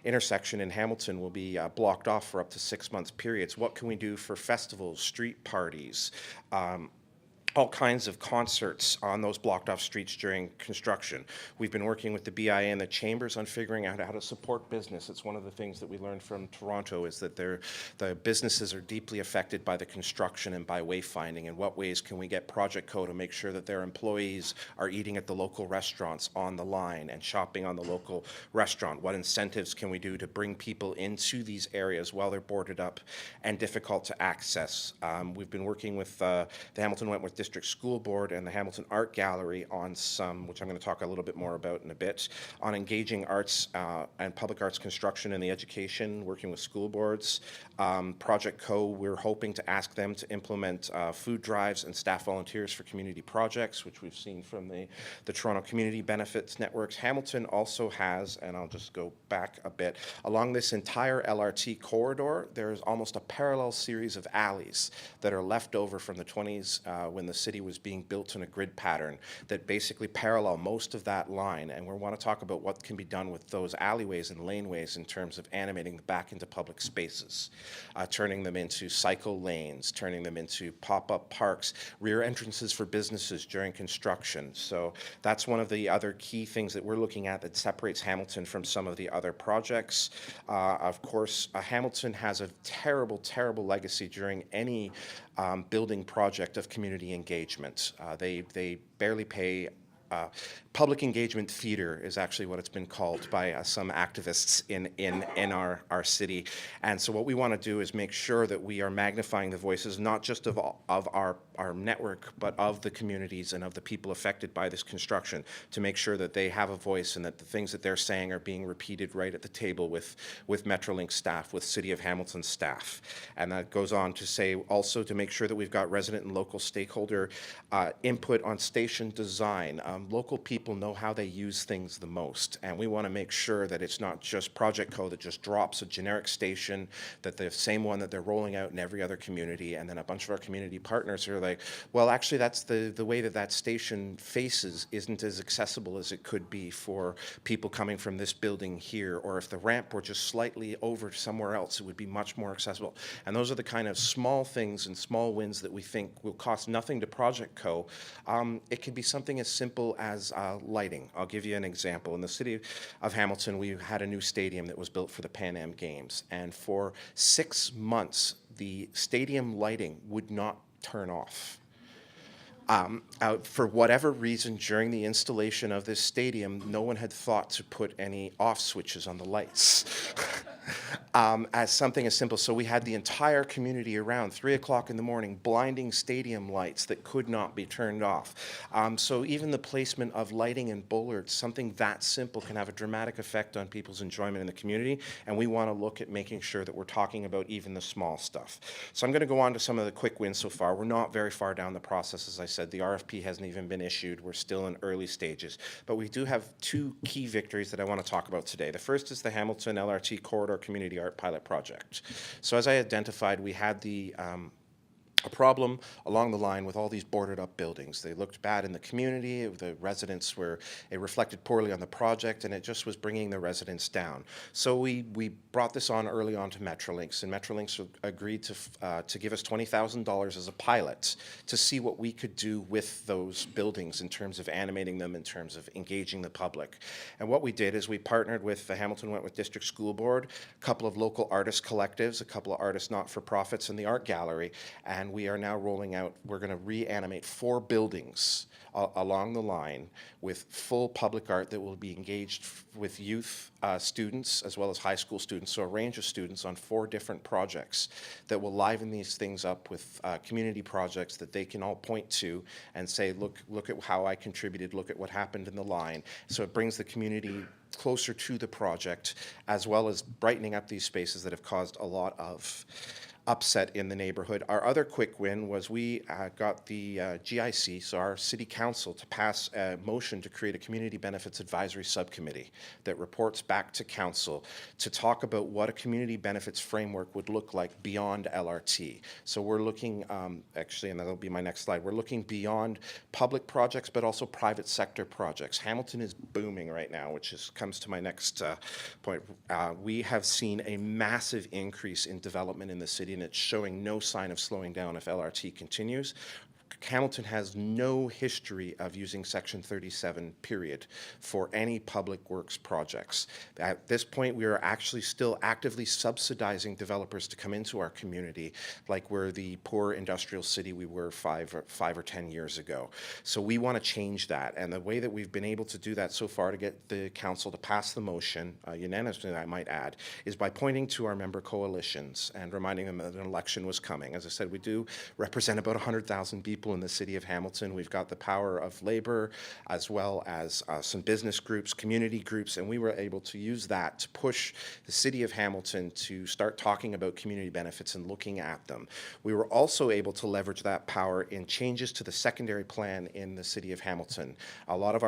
intersection in Hamilton will be blocked off for up to 6 month periods. What can we do for festivals, street parties, all kinds of concerts on those blocked off streets during construction. We've been working with the BIA and the chambers on figuring out how to support business. It's one of the things that we learned from Toronto is that the businesses are deeply affected by the construction and by wayfinding. In what ways can we get Project Co to make sure that their employees are eating at the local restaurants on the line and shopping on the local restaurant? What incentives can we do to bring people into these areas while they're boarded up and difficult to access? We've been working with the Hamilton Wentworth District School Board and the Hamilton Art Gallery on some, which I'm going to talk a little bit more about in a bit, on engaging arts and public arts construction in the education, working with school boards. Project Co, we're hoping to ask them to implement food drives and staff volunteers for community projects, which we've seen from the Toronto Community Benefits Networks. Hamilton also has, and I'll just go back a bit, along this entire LRT corridor, there's almost a parallel series of alleys that are left over from the 20s when the city was being built in a grid pattern that basically parallel most of that line. And we want to talk about what can be done with those alleyways and laneways in terms of animating back into public spaces, turning them into cycle lanes, turning them into pop-up parks, rear entrances for businesses during construction. So that's one of the other key things that we're looking at that separates Hamilton from some of the other projects. Of course, Hamilton has a terrible, terrible legacy during any building project of community engagement. They barely pay. Public engagement theater is actually what it's been called by some activists in our city. And so what we want to do is make sure that we are magnifying the voices, not just of our network, but of the communities and of the people affected by this construction, to make sure that they have a voice and that the things that they're saying are being repeated right at the table with Metrolinx staff, with City of Hamilton staff. And that goes on to say also to make sure that we've got resident and local stakeholder input on station design. Local people know how they use things the most, and we want to make sure that it's not just project code that just drops a generic station, that the same one that they're rolling out in every other community, and then a bunch of our community partners are like, well, actually that's the way that station faces isn't as accessible as it could be for people coming from this building here, or if the ramp were just slightly over somewhere else, it would be much more accessible. And those are the kind of small things and small wins that we think will cost nothing to Project Co. It could be something as simple as lighting. I'll give you an example. In the city of Hamilton, we had a new stadium that was built for the Pan Am Games, and for 6 months, the stadium lighting would not turn off. For whatever reason, during the installation of this stadium, no one had thought to put any off switches on the lights. As something as simple. So we had the entire community around 3 o'clock in the morning, blinding stadium lights that could not be turned off. So even the placement of lighting and bollards, something that simple, can have a dramatic effect on people's enjoyment in the community. And we want to look at making sure that we're talking about even the small stuff. So I'm going to go on to some of the quick wins so far. We're not very far down the process, as I said. The RFP hasn't even been issued. We're still in early stages. But we do have 2 key victories that I want to talk about today. The first is the Hamilton LRT Corridor Community Art Pilot Project. So as I identified, we had a problem along the line with all these boarded up buildings. They looked bad in the community, it reflected poorly on the project, and it just was bringing the residents down. So we brought this on early on to Metrolinx, and Metrolinx agreed to give us $20,000 as a pilot to see what we could do with those buildings in terms of animating them, in terms of engaging the public. And what we did is we partnered with the Hamilton Wentworth District School Board, a couple of local artist collectives, a couple of artist not-for-profits, and the art gallery, and we are now rolling out, we're going to reanimate 4 buildings along the line with full public art that will be engaged with youth students as well as high school students, so a range of students on 4 different projects that will liven these things up with community projects that they can all point to and say, look at how I contributed, look at what happened in the line. So it brings the community closer to the project, as well as brightening up these spaces that have caused a lot of upset in the neighborhood. Our other quick win was we got the GIC, so our city council, to pass a motion to create a community benefits advisory subcommittee that reports back to council to talk about what a community benefits framework would look like beyond LRT. So we're looking, actually, and that'll be my next slide, we're looking beyond public projects, but also private sector projects. Hamilton is booming right now, which comes to my next point. We have seen a massive increase in development in the city, and it's showing no sign of slowing down if LRT continues. Hamilton has no history of using Section 37, period, for any public works projects. At this point, we are actually still actively subsidizing developers to come into our community, like we're the poor industrial city we were 5 or 10 years ago. So we want to change that, and the way that we've been able to do that so far to get the council to pass the motion, unanimously I might add, is by pointing to our member coalitions and reminding them that an election was coming. As I said, we do represent about 100,000 people in the city of Hamilton. We've got the power of labor as well as some business groups, community groups, and we were able to use that to push the city of Hamilton to start talking about community benefits and looking at them. We were also able to leverage that power in changes to the secondary plan in the city of Hamilton. A lot of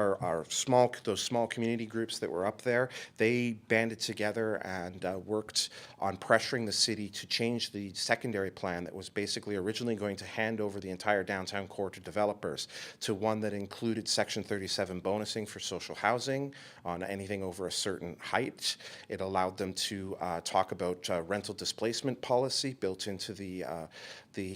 those small community groups that were up there, they banded together and worked on pressuring the city to change the secondary plan that was basically originally going to hand over the entire downtown downtown core to developers, to one that included Section 37 bonusing for social housing on anything over a certain height. It allowed them to talk about rental displacement policy built into the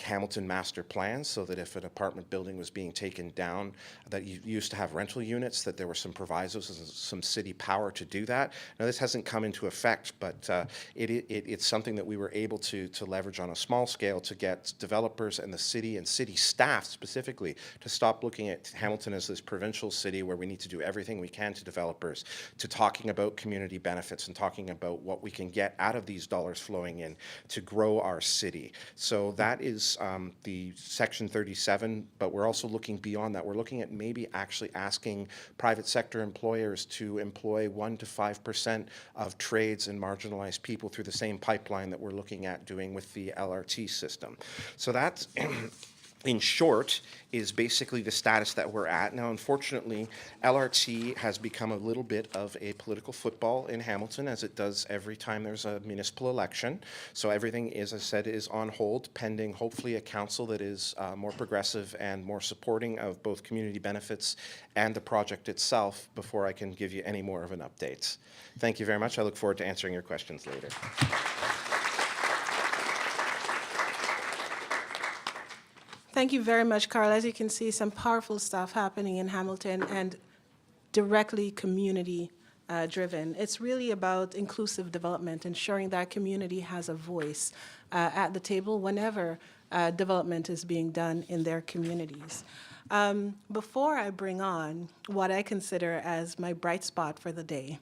Hamilton master plan, so that if an apartment building was being taken down that you used to have rental units, that there were some provisos and some city power to do that. Now, this hasn't come into effect, but it's something that we were able to leverage on a small scale to get developers and the city and city staff specifically to stop looking at Hamilton as this provincial city where we need to do everything we can to developers, to talking about community benefits and talking about what we can get out of these dollars flowing in to grow our city. So that is the Section 37, but we're also looking beyond that. We're looking at maybe actually asking private sector employers to employ 1 to 5% of trades and marginalized people through the same pipeline that we're looking at doing with the LRT system. So that's in short, is basically the status that we're at. Now, unfortunately, LRT has become a little bit of a political football in Hamilton, as it does every time there's a municipal election. So everything, as I said, is on hold, pending hopefully a council that is more progressive and more supporting of both community benefits and the project itself before I can give you any more of an update. Thank you very much. I look forward to answering your questions later. Thank you very much, Carl. As you can see, some powerful stuff happening in Hamilton and directly community driven. It's really about inclusive development, ensuring that community has a voice at the table whenever development is being done in their communities. Before I bring on what I consider as my bright spot for the day,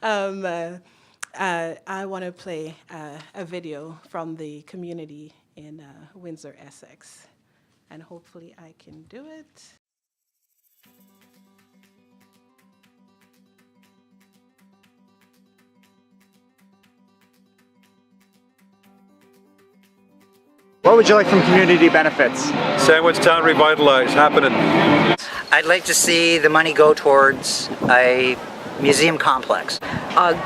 I want to play a video from the community in Windsor, Essex, and hopefully I can do it. What would you like from community benefits? Sandwich Town Revitalize, happening. I'd like to see the money go towards a museum complex.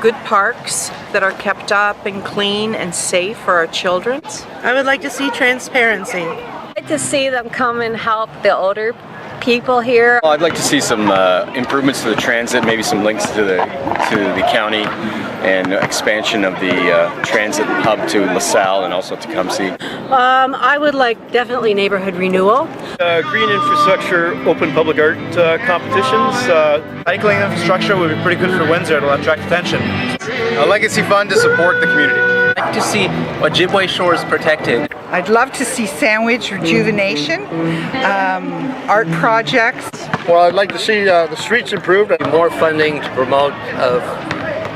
Good parks that are kept up and clean and safe for our children. I would like to see transparency. I'd like to see them come and help the older people here. Well, I'd like to see some improvements to the transit, maybe some links to the county, and expansion of the transit hub to LaSalle and also to Tecumseh. I would like definitely neighborhood renewal. Green infrastructure, open public art competitions. Cycling infrastructure would be pretty good for Windsor. It'll attract attention. A legacy fund to support the community. I'd like to see Ojibwe shores protected. I'd love to see sandwich rejuvenation, art projects. Well, I'd like to see the streets improved. More funding to promote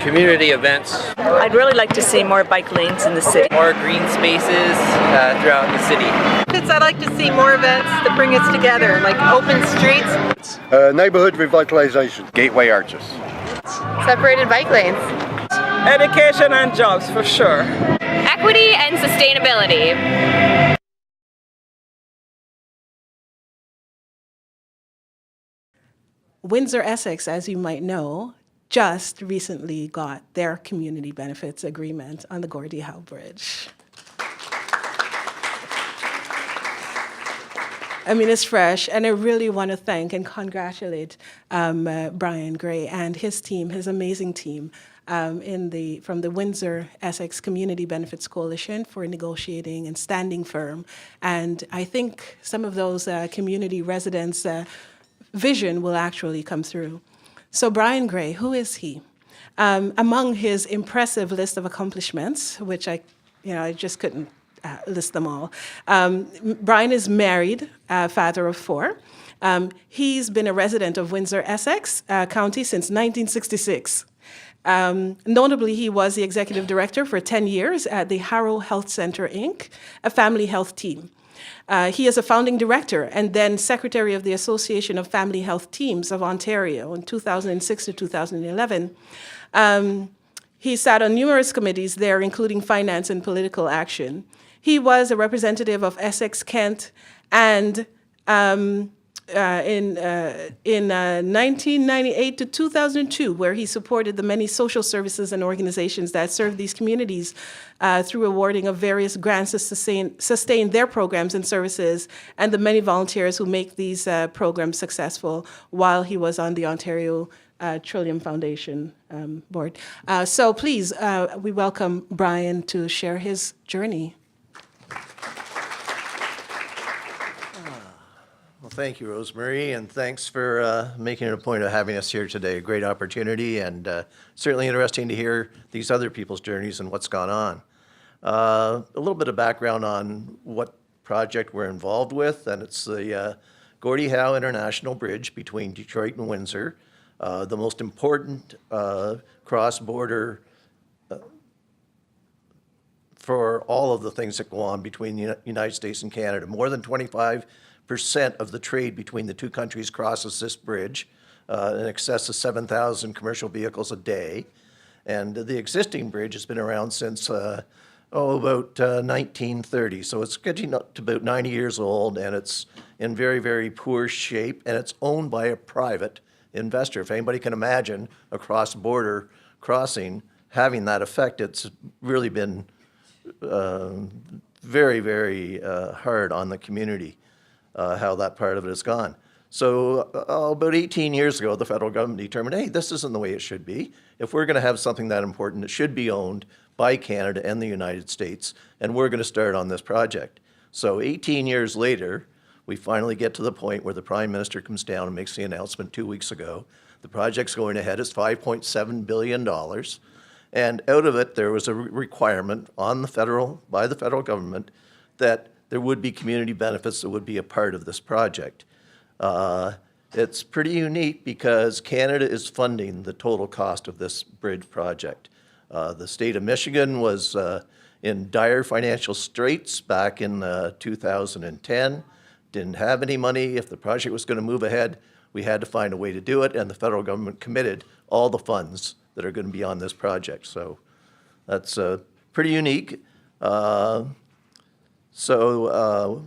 community events. I'd really like to see more bike lanes in the city. More green spaces throughout the city. I'd like to see more events that bring us together, like open streets. Neighborhood revitalization. Gateway arches. Separated bike lanes. Education and jobs, for sure. Equity and sustainability. Windsor, Essex, as you might know, just recently got their community benefits agreement on the Gordie Howe Bridge. I mean, it's fresh, and I really want to thank and congratulate Brian Gray and his team, his amazing team, from the Windsor Essex Community Benefits Coalition for negotiating and standing firm. And I think some of those community residents' vision will actually come through. So Brian Gray, who is he? Among his impressive list of accomplishments, which I just couldn't list them all. Brian is married, father of 4. He's been a resident of Windsor, Essex County since 1966. Notably, he was the executive director for 10 years at the Howe Health Center, Inc., a family health team. He is a founding director and then secretary of the Association of Family Health Teams of Ontario in 2006 to 2011. He sat on numerous committees there, including finance and political action. He was a representative of Essex, Kent, and in 1998 to 2002, where he supported the many social services and organizations that serve these communities through awarding of various grants to sustain their programs and services, and the many volunteers who make these programs successful while he was on the Ontario Trillium Foundation board. So please, we welcome Brian to share his journey. Well, thank you, Rosemary, and thanks for making it a point of having us here today. A great opportunity, and certainly interesting to hear these other people's journeys and what's gone on. A little bit of background on what project we're involved with, and it's the Gordie Howe International Bridge between Detroit and Windsor, the most important cross-border for all of the things that go on between the United States and Canada. More than 25% of the trade between the two countries crosses this bridge, in excess of 7,000 commercial vehicles a day. And the existing bridge has been around since, about 1930. So it's getting up to about 90 years old, and it's in very, very poor shape, and it's owned by a private investor. If anybody can imagine a cross-border crossing having that effect, it's really been very, very hard on the community. How that part of it has gone. So about 18 years ago, the federal government determined, hey, this isn't the way it should be. If we're going to have something that important, it should be owned by Canada and the United States, and we're going to start on this project. So 18 years later, we finally get to the point where the Prime Minister comes down and makes the announcement 2 weeks ago. The project's going ahead. It's $5.7 billion. And out of it, there was a requirement on by the federal government that there would be community benefits that would be a part of this project. It's pretty unique because Canada is funding the total cost of this bridge project. The state of Michigan was in dire financial straits back in 2010, didn't have any money. If the project was going to move ahead, we had to find a way to do it, and the federal government committed all the funds that are going to be on this project. So that's pretty unique. So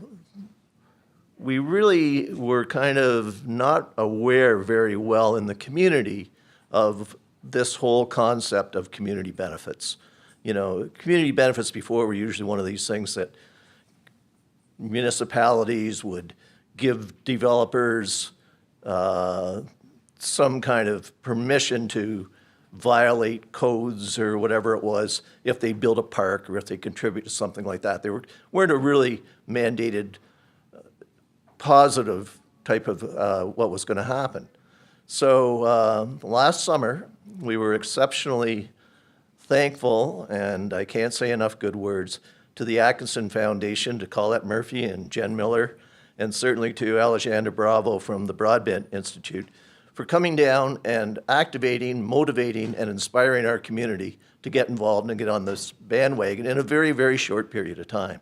we really were kind of not aware very well in the community of this whole concept of community benefits. You know, community benefits before were usually one of these things that municipalities would give developers some kind of permission to violate codes or whatever it was if they build a park or if they contribute to something like that. They weren't a really mandated positive type of what was going to happen. So last summer, we were exceptionally thankful, and I can't say enough good words, to the Atkinson Foundation, to Colette Murphy and Jen Miller, and certainly to Alexandra Bravo from the Broadbent Institute for coming down and activating, motivating, and inspiring our community to get involved and get on this bandwagon in a very, very short period of time.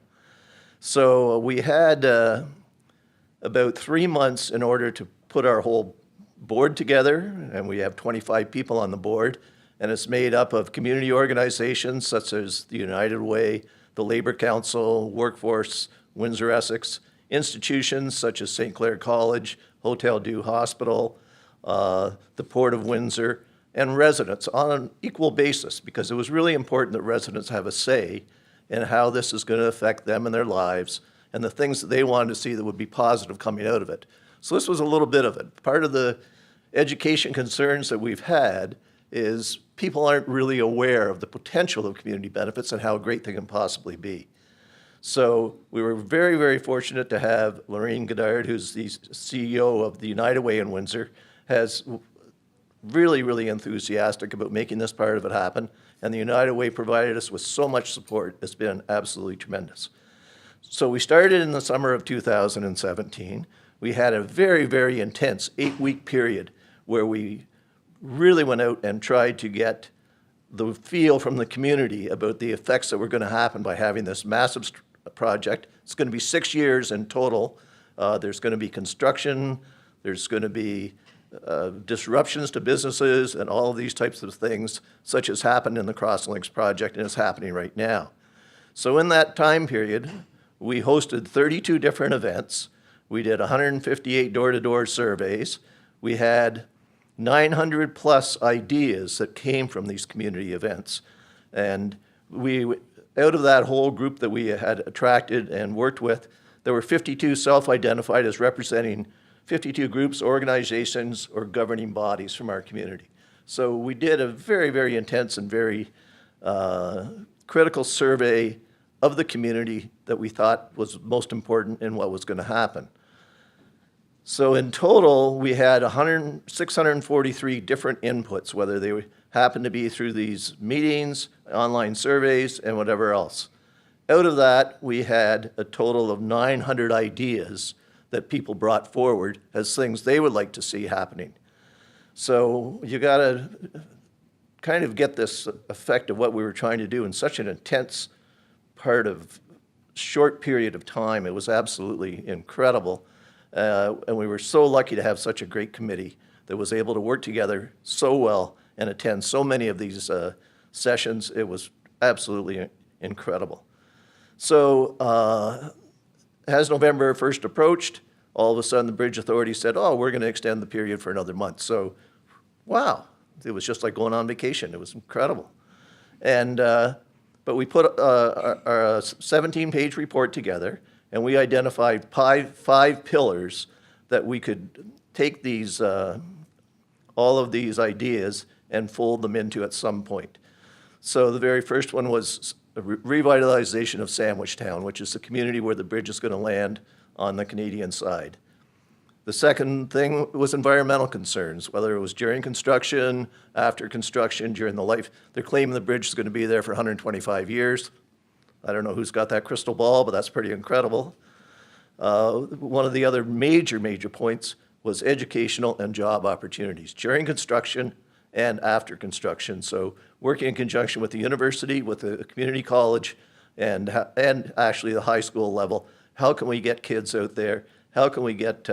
So we had about 3 months in order to put our whole board together, and we have 25 people on the board, and it's made up of community organizations such as the United Way, the Labor Council, Workforce, Windsor Essex, institutions such as St. Clair College, Hotel Dieu Hospital, the Port of Windsor, and residents on an equal basis, because it was really important that residents have a say in how this is going to affect them and their lives and the things that they wanted to see that would be positive coming out of it. So this was a little bit of it. Part of the education concerns that we've had is people aren't really aware of the potential of community benefits and how great they can possibly be. So we were very, very fortunate to have Lorraine Goddard, who's the CEO of the United Way in Windsor, has really, really enthusiastic about making this part of it happen. And the United Way provided us with so much support. It's been absolutely tremendous. So we started in the summer of 2017. We had a very, very intense 8-week period where we really went out and tried to get the feel from the community about the effects that were going to happen by having this massive project. It's going to be 6 years in total. There's going to be construction. There's going to be disruptions to businesses and all of these types of things, such as happened in the Crosslinks project and is happening right now. So in that time period, we hosted 32 different events. We did 158 door-to-door surveys. We had 900 plus ideas that came from these community events. And out of that whole group that we had attracted and worked with, there were 52 self-identified as representing 52 groups, organizations, or governing bodies from our community. So we did a very, very intense and very critical survey of the community that we thought was most important in what was going to happen. So in total, we had 643 different inputs, whether they happened to be through these meetings, online surveys, and whatever else. Out of that, we had a total of 900 ideas that people brought forward as things they would like to see happening. So you got to kind of get this effect of what we were trying to do in such an intense part of short period of time. It was absolutely incredible. And we were so lucky to have such a great committee that was able to work together so well and attend so many of these sessions. It was absolutely incredible. So as November 1st approached, all of a sudden the Bridge Authority said, oh, we're going to extend the period for another month. So, wow, it was just like going on vacation. It was incredible. And but we put our 17-page report together, and we identified five pillars that we could take these, all of these ideas and fold them into at some point. So the very first one was a revitalization of Sandwich Town, which is the community where the bridge is going to land on the Canadian side. The second thing was environmental concerns, whether it was during construction, after construction, during the life. They're claiming the bridge is going to be there for 125 years. I don't know who's got that crystal ball, but that's pretty incredible. One of the other major points was educational and job opportunities during construction and after construction. So working in conjunction with the university, with the community college, and actually the high school level, how can we get kids out there? How can we get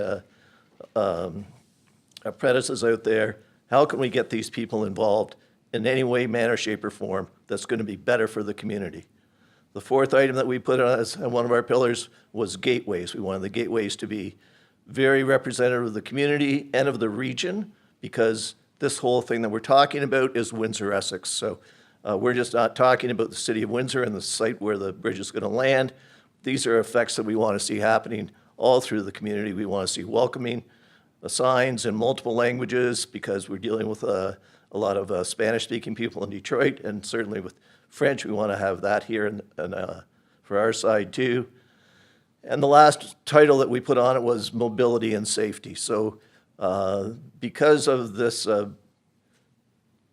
apprentices out there? How can we get these people involved in any way, manner, shape, or form that's going to be better for the community? The fourth item that we put on as one of our pillars was gateways. We wanted the gateways to be very representative of the community and of the region, because this whole thing that we're talking about is Windsor, Essex. So we're just not talking about the city of Windsor and the site where the bridge is going to land. These are effects that we want to see happening all through the community. We want to see welcoming signs in multiple languages, because we're dealing with a lot of Spanish-speaking people in Detroit, and certainly with French, we want to have that here and for our side too. And the last title that we put on it was mobility and safety. So because of this,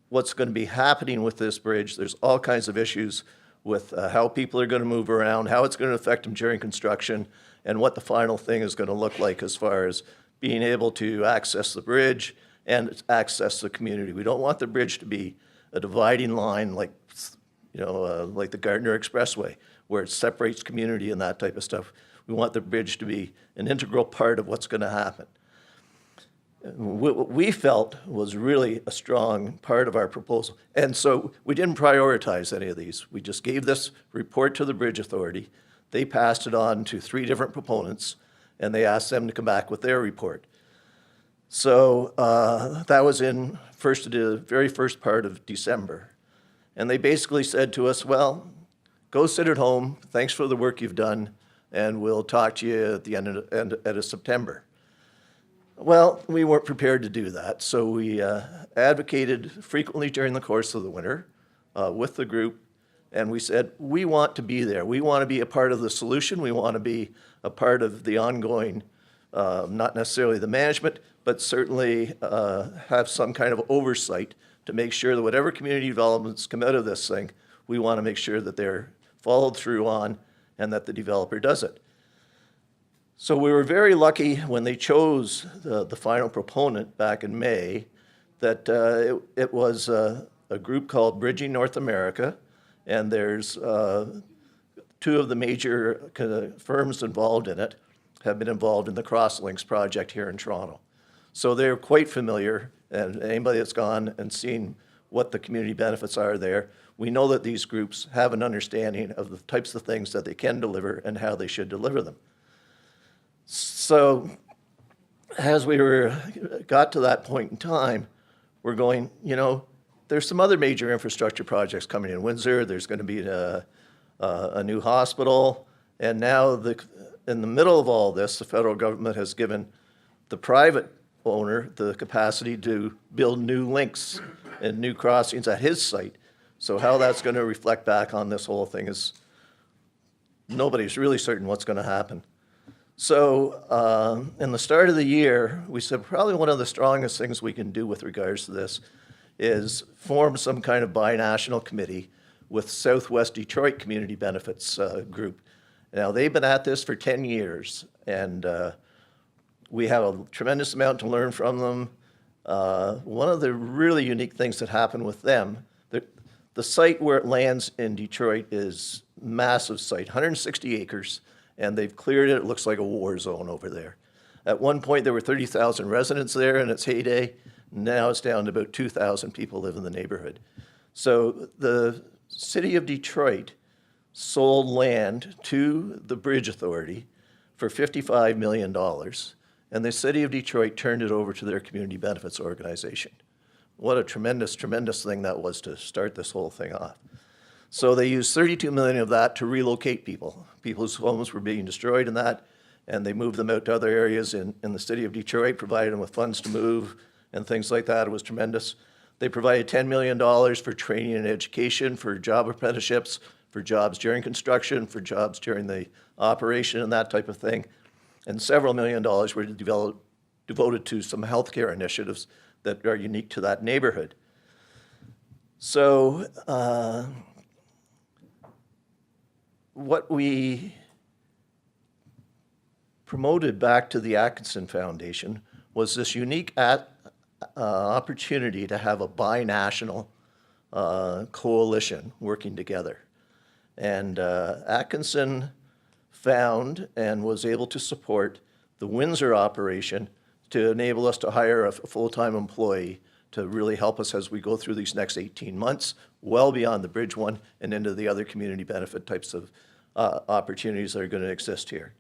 what's going to be happening with this bridge, there's all kinds of issues with how people are going to move around, how it's going to affect them during construction, and what the final thing is going to look like as far as being able to access the bridge and access the community. We don't want the bridge to be a dividing line like, like the Gardner Expressway, where it separates community and that type of stuff. We want the bridge to be an integral part of what's going to happen. What we felt was really a strong part of our proposal. And so we didn't prioritize any of these. We just gave this report to the Bridge Authority. They passed it on to 3 different proponents, and they asked them to come back with their report. So that was in the very first part of December. And they basically said to us, well, go sit at home. Thanks for the work you've done, and we'll talk to you at the end of September. Well, we weren't prepared to do that, so we advocated frequently during the course of the winter with the group, and we said, we want to be there. We want to be a part of the solution. We want to be a part of the ongoing, not necessarily the management, but certainly have some kind of oversight to make sure that whatever community developments come out of this thing, we want to make sure that they're followed through on and that the developer does it. So we were very lucky when they chose the final proponent back in May that it was a group called Bridging North America, and there's 2 of the major firms involved in it have been involved in the Crosslinks project here in Toronto. So they're quite familiar, and anybody that's gone and seen what the community benefits are there, we know that these groups have an understanding of the types of things that they can deliver and how they should deliver them. So as we got to that point in time, we're going, you know, there's some other major infrastructure projects coming in Windsor. There's going to be a new hospital. And now in the middle of all this, the federal government has given the private owner the capacity to build new links and new crossings at his site. So how that's going to reflect back on this whole thing is nobody's really certain what's going to happen. So in the start of the year, we said probably one of the strongest things we can do with regards to this is form some kind of binational committee with Southwest Detroit Community Benefits Group. Now, they've been at this for 10 years, and we have a tremendous amount to learn from them. One of the really unique things that happened with them, the site where it lands in Detroit is massive site, 160 acres, and they've cleared it. It looks like a war zone over there. At one point, there were 30,000 residents there in its heyday. Now it's down to about 2,000 people live in the neighborhood. So the city of Detroit sold land to the Bridge Authority for $55 million, and the city of Detroit turned it over to their community benefits organization. What a tremendous, tremendous thing that was to start this whole thing off. So they used $32 million of that to relocate people whose homes were being destroyed in that, and they moved them out to other areas in the city of Detroit, provided them with funds to move and things like that. It was tremendous. They provided $10 million for training and education, for job apprenticeships, for jobs during construction, for jobs during the operation and that type of thing. And several $million were devoted to some healthcare initiatives that are unique to that neighborhood. So what we promoted back to the Atkinson Foundation was this unique opportunity to have a binational coalition working together. And Atkinson found and was able to support the Windsor operation to enable us to hire a full-time employee to really help us as we go through these next 18 months, well beyond the bridge one and into the other community benefit types of opportunities that are going to exist here.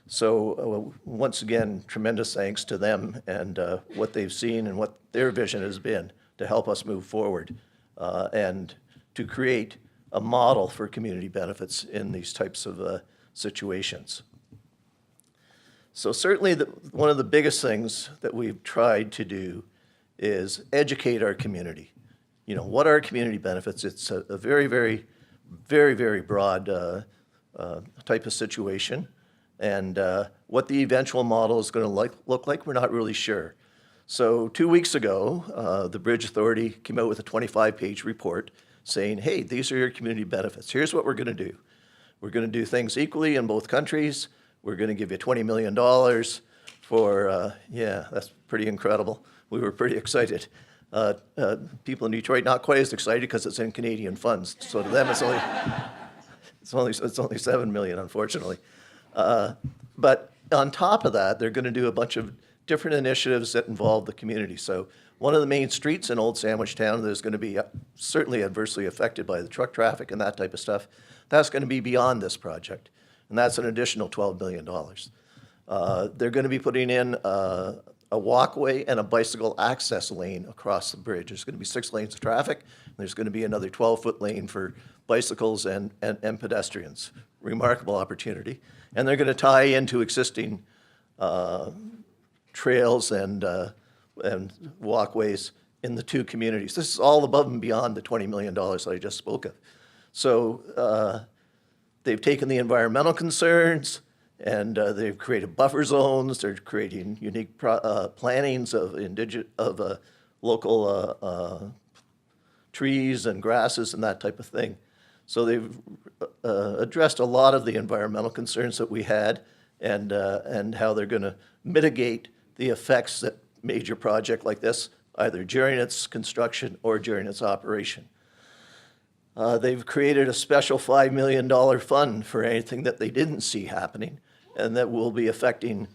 So once again, tremendous thanks to them and what they've seen and what their vision has been to help us move forward and to create a model for community benefits in these types of situations. So certainly one of the biggest things that we've tried to do is educate our community. You know, what are community benefits? It's a very, very, very, very broad type of situation. And what the eventual model is going to look like, we're not really sure. So 2 weeks ago, the Bridge Authority came out with a 25-page report saying, hey, these are your community benefits. Here's what we're going to do. We're going to do things equally in both countries. We're going to give you $20 million for, yeah, that's pretty incredible. We were pretty excited. People in Detroit not quite as excited because it's in Canadian funds. So to them, it's only $7 million, unfortunately. But on top of that, they're going to do a bunch of different initiatives that involve the community. So one of the main streets in Old Sandwich Town that is going to be certainly adversely affected by the truck traffic and that type of stuff, that's going to be beyond this project. And that's an additional $12 million. They're going to be putting in a walkway and a bicycle access lane across the bridge. There's going to be 6 lanes of traffic. And there's going to be another 12-foot lane for bicycles and pedestrians. Remarkable opportunity. And they're going to tie into existing trails and walkways in the 2 communities. This is all above and beyond the $20 million that I just spoke of. So they've taken the environmental concerns and they've created buffer zones. They're creating unique plantings of local trees and grasses and that type of thing. So they've addressed a lot of the environmental concerns that we had and how they're going to mitigate the effects that major project like this, either during its construction or during its operation. They've created a special $5 million fund for anything that they didn't see happening and that will be affecting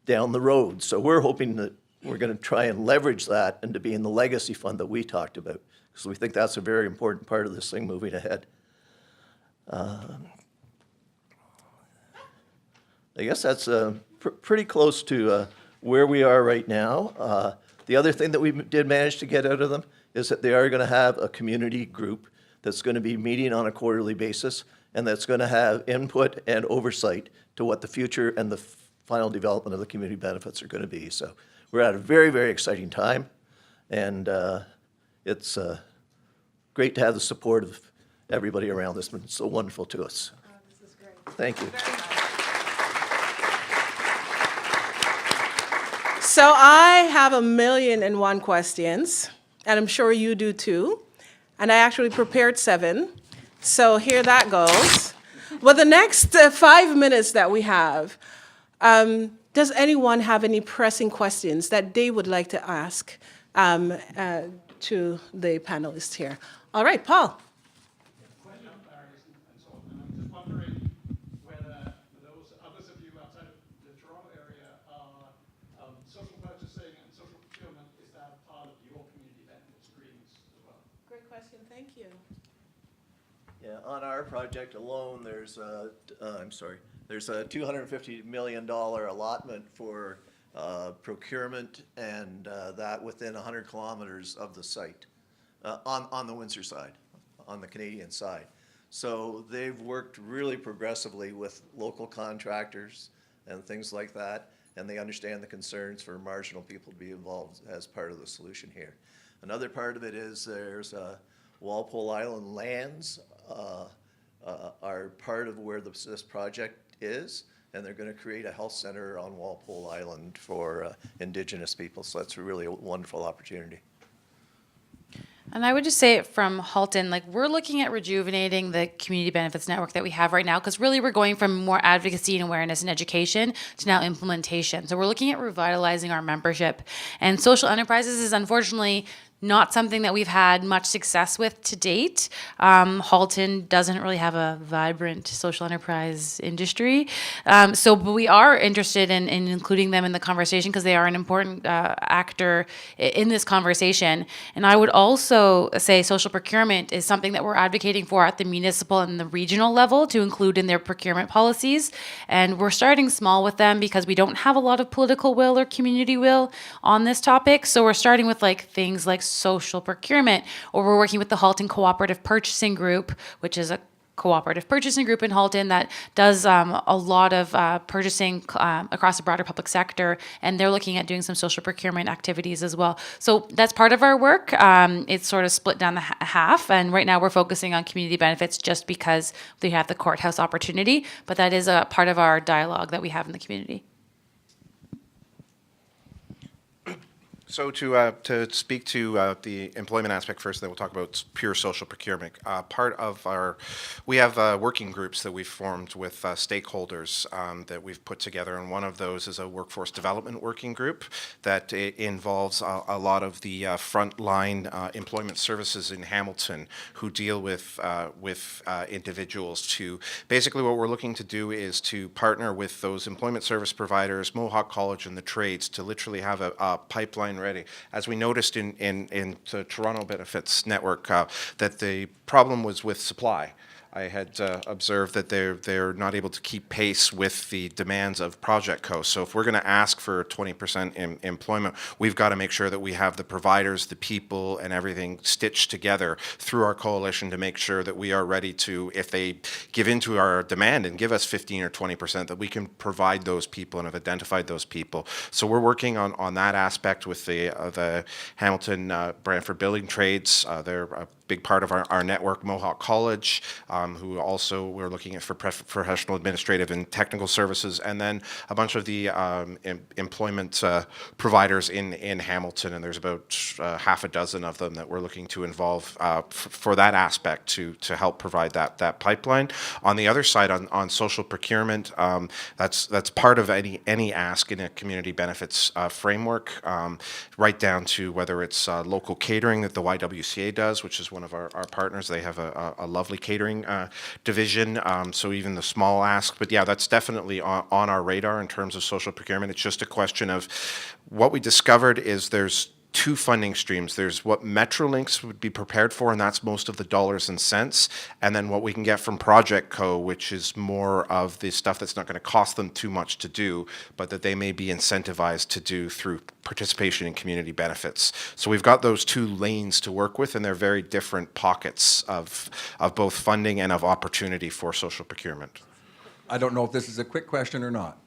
down the road. So we're hoping that we're going to try and leverage that into being the legacy fund that we talked about, because we think that's a very important part of this thing moving ahead. I guess that's pretty close to where we are right now. The other thing that we did manage to get out of them is that they are going to have a community group that's going to be meeting on a quarterly basis, and that's going to have input and oversight to what the future and the final development of the community benefits are going to be. So we're at a very, very exciting time, and it's great to have the support of everybody around us. It's been so wonderful to us. This is great. Thank you. So I have 1,000,001 questions, and I'm sure you do too. And I actually prepared 7. So here that goes. Well, the next 5 minutes that we have, does anyone have any pressing questions that they would like to ask to the panelists here? All right, Paul. Yeah, on our project alone, there's a $250 million allotment for procurement, and that within 100 kilometers of the site, on the Windsor side, on the Canadian side. So they've worked really progressively with local contractors and things like that, and they understand the concerns for marginal people to be involved as part of the solution here. Another part of it is there's Walpole Island lands are part of where this project is, and they're going to create a health center on Walpole Island for Indigenous people. So that's really a wonderful opportunity. And I would just say from Halton, like we're looking at rejuvenating the community benefits network that we have right now, because really we're going from more advocacy and awareness and education to now implementation. So we're looking at revitalizing our membership. And social enterprises is unfortunately not something that we've had much success with to date. Halton doesn't really have a vibrant social enterprise industry. But we are interested in including them in the conversation because they are an important actor in this conversation. And I would also say social procurement is something that we're advocating for at the municipal and the regional level to include in their procurement policies. And we're starting small with them because we don't have a lot of political will or community will on this topic. So we're starting with like things like social procurement, or we're working with the Halton Cooperative Purchasing Group, which is a cooperative purchasing group in Halton that does a lot of purchasing across the broader public sector, and they're looking at doing some social procurement activities as well. So that's part of our work. It's sort of split down the half, and right now we're focusing on community benefits just because we have the courthouse opportunity, but that is a part of our dialogue that we have in the community. So to speak to the employment aspect first, then we'll talk about pure social procurement. Part of we have working groups that we've formed with stakeholders that we've put together, and one of those is a workforce development working group that involves a lot of the frontline employment services in Hamilton who deal with individuals. To basically what we're looking to do is to partner with those employment service providers, Mohawk College, and the trades to literally have a pipeline ready. As we noticed in the Toronto Benefits Network, that the problem was with supply. I had observed that they're not able to keep pace with the demands of Project Co. So if we're going to ask for 20% employment, we've got to make sure that we have the providers, the people, and everything stitched together through our coalition to make sure that we are ready to, if they give into our demand and give us 15 or 20%, that we can provide those people and have identified those people. So we're working on that aspect with the Hamilton Brantford Building Trades. They're a big part of our network, Mohawk College, who also we're looking at for professional, administrative, and technical services, and then a bunch of the employment providers in Hamilton, and there's about half a dozen of them that we're looking to involve for that aspect to help provide that pipeline. On the other side, on social procurement, that's part of any ask in a community benefits framework, right down to whether it's local catering that the YWCA does, which is one of our partners. They have a lovely catering division, so even the small ask. But yeah, that's definitely on our radar in terms of social procurement. It's just a question of what we discovered is there's two funding streams. There's what Metrolinx would be prepared for, and that's most of the dollars and cents, and then what we can get from Project Co, which is more of the stuff that's not going to cost them too much to do, but that they may be incentivized to do through participation in community benefits. So we've got those two lanes to work with, and they're very different pockets of both funding and of opportunity for social procurement. I don't know if this is a quick question or not,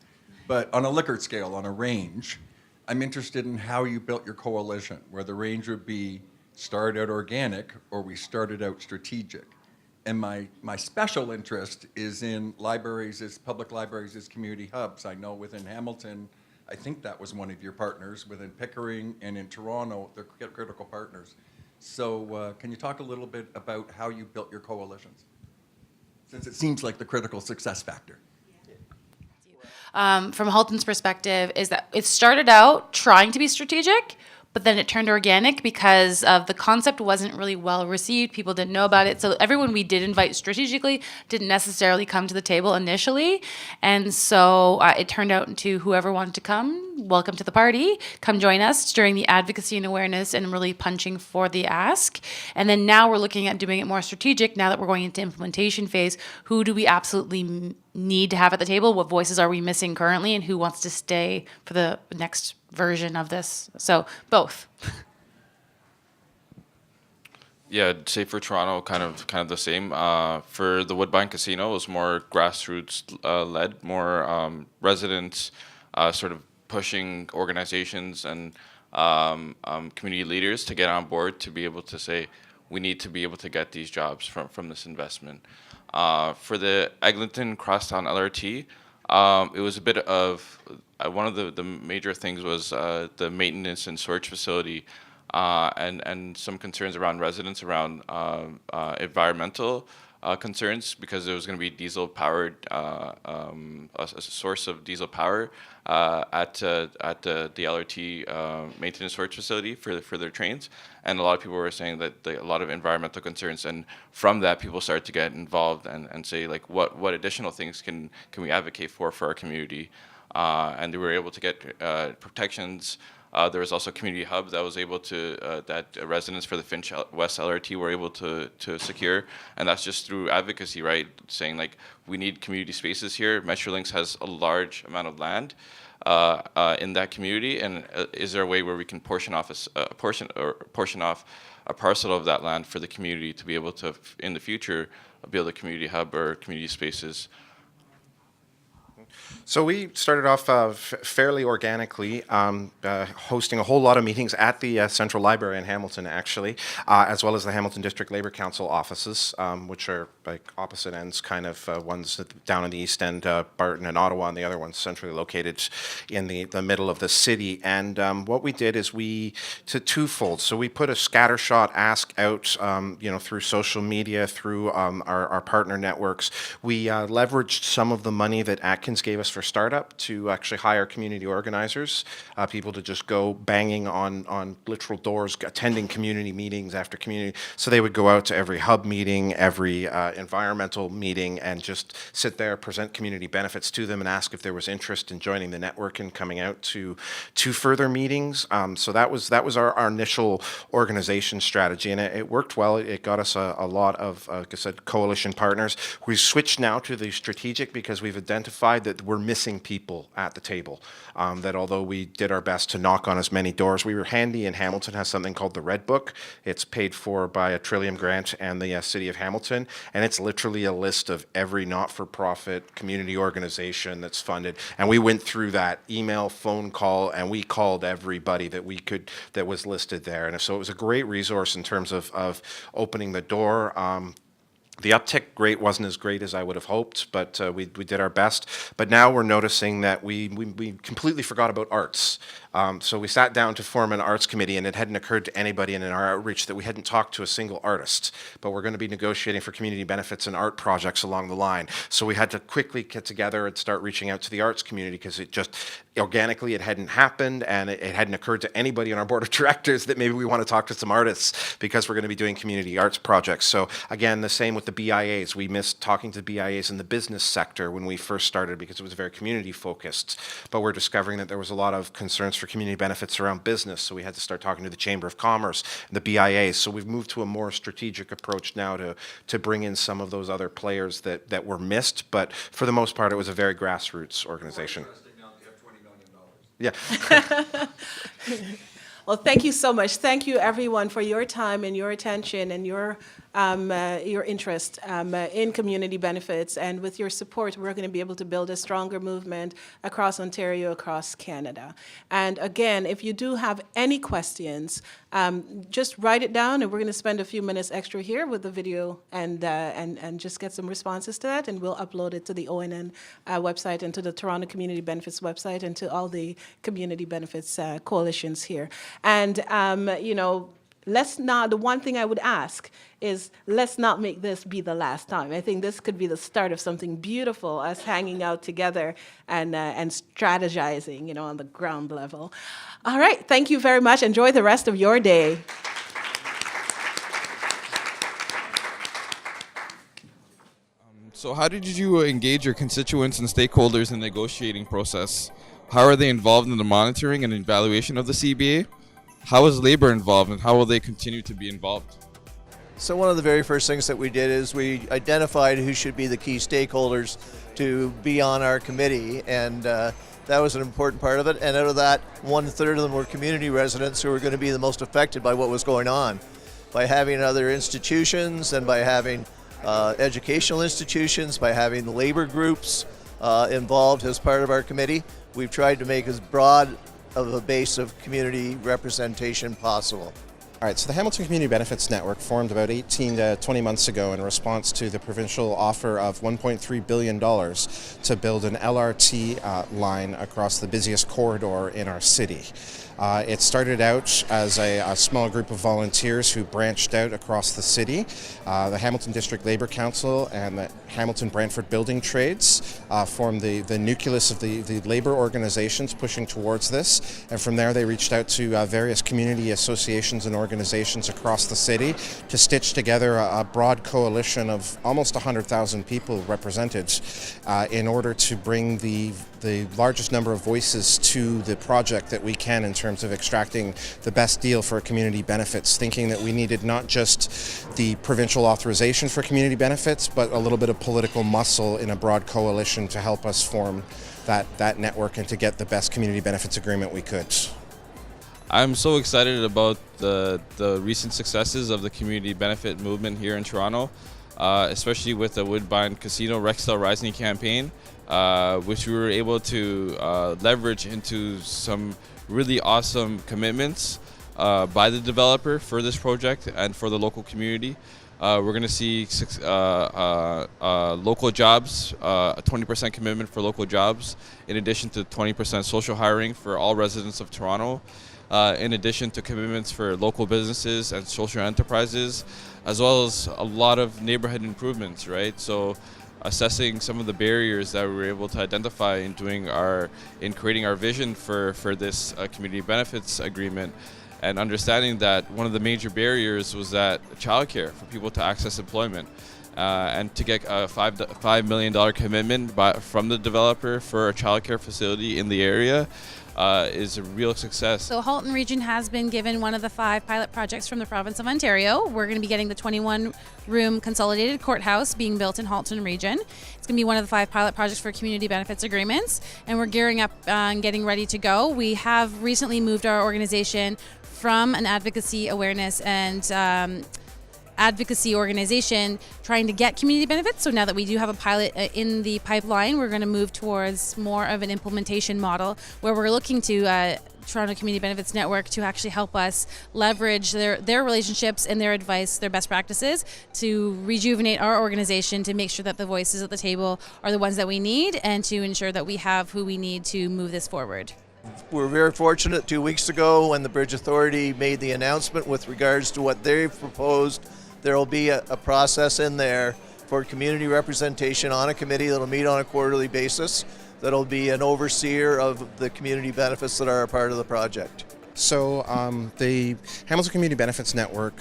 but on a Likert scale, on a range, I'm interested in how you built your coalition, where the range would be start out organic or we started out strategic. And my special interest is in libraries as public libraries as community hubs. I know within Hamilton, I think that was one of your partners. Within Pickering and in Toronto, they're critical partners. So can you talk a little bit about how you built your coalitions? Since it seems like the critical success factor. From Halton's perspective, is that it started out trying to be strategic, but then it turned organic because of the concept wasn't really well received. People didn't know about it. So everyone we did invite strategically didn't necessarily come to the table initially. And so it turned out into whoever wanted to come, welcome to the party, come join us during the advocacy and awareness and really punching for the ask. And then now we're looking at doing it more strategic. Now that we're going into implementation phase, who do we absolutely need to have at the table? What voices are we missing currently? And who wants to stay for the next version of this? So both. Yeah, I'd say for Toronto, kind of the same. For the Woodbine Casino, it was more grassroots led, more residents sort of pushing organizations and community leaders to get on board to be able to say, we need to be able to get these jobs from this investment. For the Eglinton Crosstown LRT, it was a bit of, one of the major things was the maintenance and storage facility and some concerns around residents around environmental concerns, because there was going to be diesel powered, a source of diesel power at the LRT maintenance storage facility for their trains, and a lot of people were saying that a lot of environmental concerns, and from that people started to get involved and say like what additional things can we advocate for our community, and they were able to get protections. There was also a community hub that was able to, that residents for the Finch West LRT were able to secure, and that's just through advocacy, right? Saying like, we need community spaces here. Metrolinx has a large amount of land in that community, and is there a way where we can portion off a parcel of that land for the community to be able to, in the future, build a community hub or community spaces? So we started off fairly organically, hosting a whole lot of meetings at the Central Library in Hamilton, actually, as well as the Hamilton District Labour Council offices, which are like opposite ends, kind of one's down in the East End, Barton and Ottawa, and the other one's centrally located in the middle of the city. And what we did is twofold. So we put a scattershot ask out, through social media, through our partner networks. We leveraged some of the money that Atkins gave us for startup to actually hire community organizers, people to just go banging on literal doors, attending community meetings after community. So they would go out to every hub meeting, every environmental meeting, and just sit there, present community benefits to them, and ask if there was interest in joining the network and coming out to further meetings. So that was our initial organization strategy, and it worked well. It got us a lot of, like I said, coalition partners. We switched now to the strategic because we've identified that we're missing people at the table, that although we did our best to knock on as many doors, we were handy, and Hamilton has something called the Red Book. It's paid for by a Trillium grant and the City of Hamilton, and it's literally a list of every not-for-profit community organization that's funded, and we went through that email, phone call, and we called everybody that was listed there, and so it was a great resource in terms of opening the door. The uptick rate wasn't as great as I would have hoped, but we did our best. But now we're noticing that we completely forgot about arts. So we sat down to form an arts committee, and it hadn't occurred to anybody in our outreach that we hadn't talked to a single artist. But we're going to be negotiating for community benefits and art projects along the line. So we had to quickly get together and start reaching out to the arts community, because it just organically it hadn't happened, and it hadn't occurred to anybody on our board of directors that maybe we want to talk to some artists because we're going to be doing community arts projects. So again, the same with the BIAs. We missed talking to the BIAs in the business sector when we first started because it was very community focused. But we're discovering that there was a lot of concerns for community benefits around business, so we had to start talking to the Chamber of Commerce and the BIAs. So we've moved to a more strategic approach now to bring in some of those other players that were missed. But for the most part, it was a very grassroots organization. Yeah. Well, thank you so much. Thank you, everyone, for your time and your attention and your interest in community benefits. And with your support, we're going to be able to build a stronger movement across Ontario, across Canada. And again, if you do have any questions, just write it down, and we're going to spend a few minutes extra here with the video and just get some responses to that, and we'll upload it to the ONN website and to the Toronto Community Benefits website and to all the community benefits coalitions here. And, the one thing I would ask is let's not make this be the last time. I think this could be the start of something beautiful, us hanging out together and strategizing, on the ground level. All right, thank you very much. Enjoy the rest of your day. So how did you engage your constituents and stakeholders in the negotiating process? How are they involved in the monitoring and evaluation of the CBA? How is labor involved, and how will they continue to be involved? So one of the very first things that we did is we identified who should be the key stakeholders to be on our committee, and that was an important part of it. And out of that, 1/3 of them were community residents who were going to be the most affected by what was going on. By having other institutions and by having educational institutions, by having the labor groups involved as part of our committee, we've tried to make as broad of a base of community representation possible. All right, so the Hamilton Community Benefits Network formed about 18 to 20 months ago in response to the provincial offer of $1.3 billion to build an LRT line across the busiest corridor in our city. It started out as a small group of volunteers who branched out across the city. The Hamilton District Labour Council and the Hamilton Brantford Building Trades formed the nucleus of the labour organizations pushing towards this. And from there they reached out to various community associations and organizations across the city to stitch together a broad coalition of almost 100,000 people represented in order to bring the largest number of voices to the project that we can in terms of extracting the best deal for community benefits, thinking that we needed not just the provincial authorization for community benefits, but a little bit of political muscle in a broad coalition to help us form that network and to get the best community benefits agreement we could. I'm so excited about the recent successes of the community benefit movement here in Toronto, especially with the Woodbine Casino Rexdale Rising campaign, which we were able to leverage into some really awesome commitments by the developer for this project and for the local community. We're going to see local jobs, a 20% commitment for local jobs, in addition to 20% social hiring for all residents of Toronto, in addition to commitments for local businesses and social enterprises, as well as a lot of neighborhood improvements, right? So assessing some of the barriers that we were able to identify in creating our vision for this community benefits agreement, and understanding that one of the major barriers was that childcare for people to access employment, and to get a $5 million commitment from the developer for a childcare facility in the area is a real success. So Halton Region has been given one of the 5 pilot projects from the province of Ontario. We're going to be getting the 21-room Consolidated Courthouse being built in Halton Region. It's going to be one of the 5 pilot projects for community benefits agreements, and we're gearing up and getting ready to go. We have recently moved our organization from an advocacy, awareness, and advocacy organization trying to get community benefits. So now that we do have a pilot in the pipeline, we're going to move towards more of an implementation model where we're looking to Toronto Community Benefits Network to actually help us leverage their relationships and their advice, their best practices, to rejuvenate our organization, to make sure that the voices at the table are the ones that we need, and to ensure that we have who we need to move this forward. We're very fortunate 2 weeks ago when the Bridge Authority made the announcement with regards to what they've proposed. There will be a process in there for community representation on a committee that'll meet on a quarterly basis, that'll be an overseer of the community benefits that are a part of the project. So the Hamilton Community Benefits Network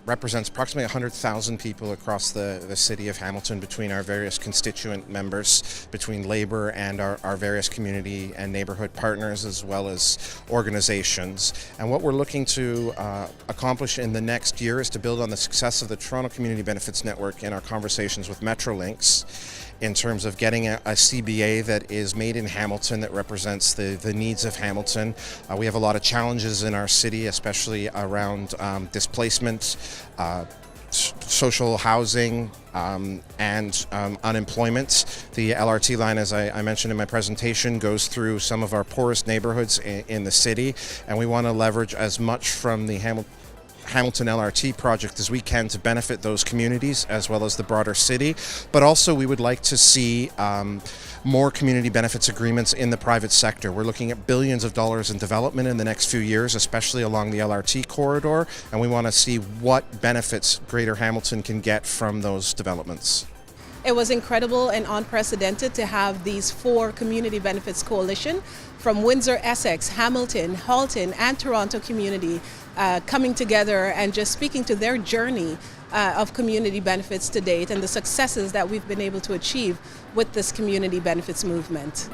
represents approximately 100,000 people across the city of Hamilton between our various constituent members, between labor and our various community and neighborhood partners, as well as organizations. And what we're looking to accomplish in the next year is to build on the success of the Toronto Community Benefits Network in our conversations with Metrolinx, in terms of getting a CBA that is made in Hamilton, that represents the needs of Hamilton. We have a lot of challenges in our city, especially around displacement, social housing, and unemployment. The LRT line, as I mentioned in my presentation, goes through some of our poorest neighborhoods in the city, and we want to leverage as much from the Hamilton LRT project as we can to benefit those communities as well as the broader city. But also we would like to see more community benefits agreements in the private sector. We're looking at billions of dollars in development in the next few years, especially along the LRT corridor, and we want to see what benefits Greater Hamilton can get from those developments. It was incredible and unprecedented to have these 4 community benefits coalition from Windsor, Essex, Hamilton, Halton, and Toronto community coming together and just speaking to their journey of community benefits to date and the successes that we've been able to achieve with this community benefits movement.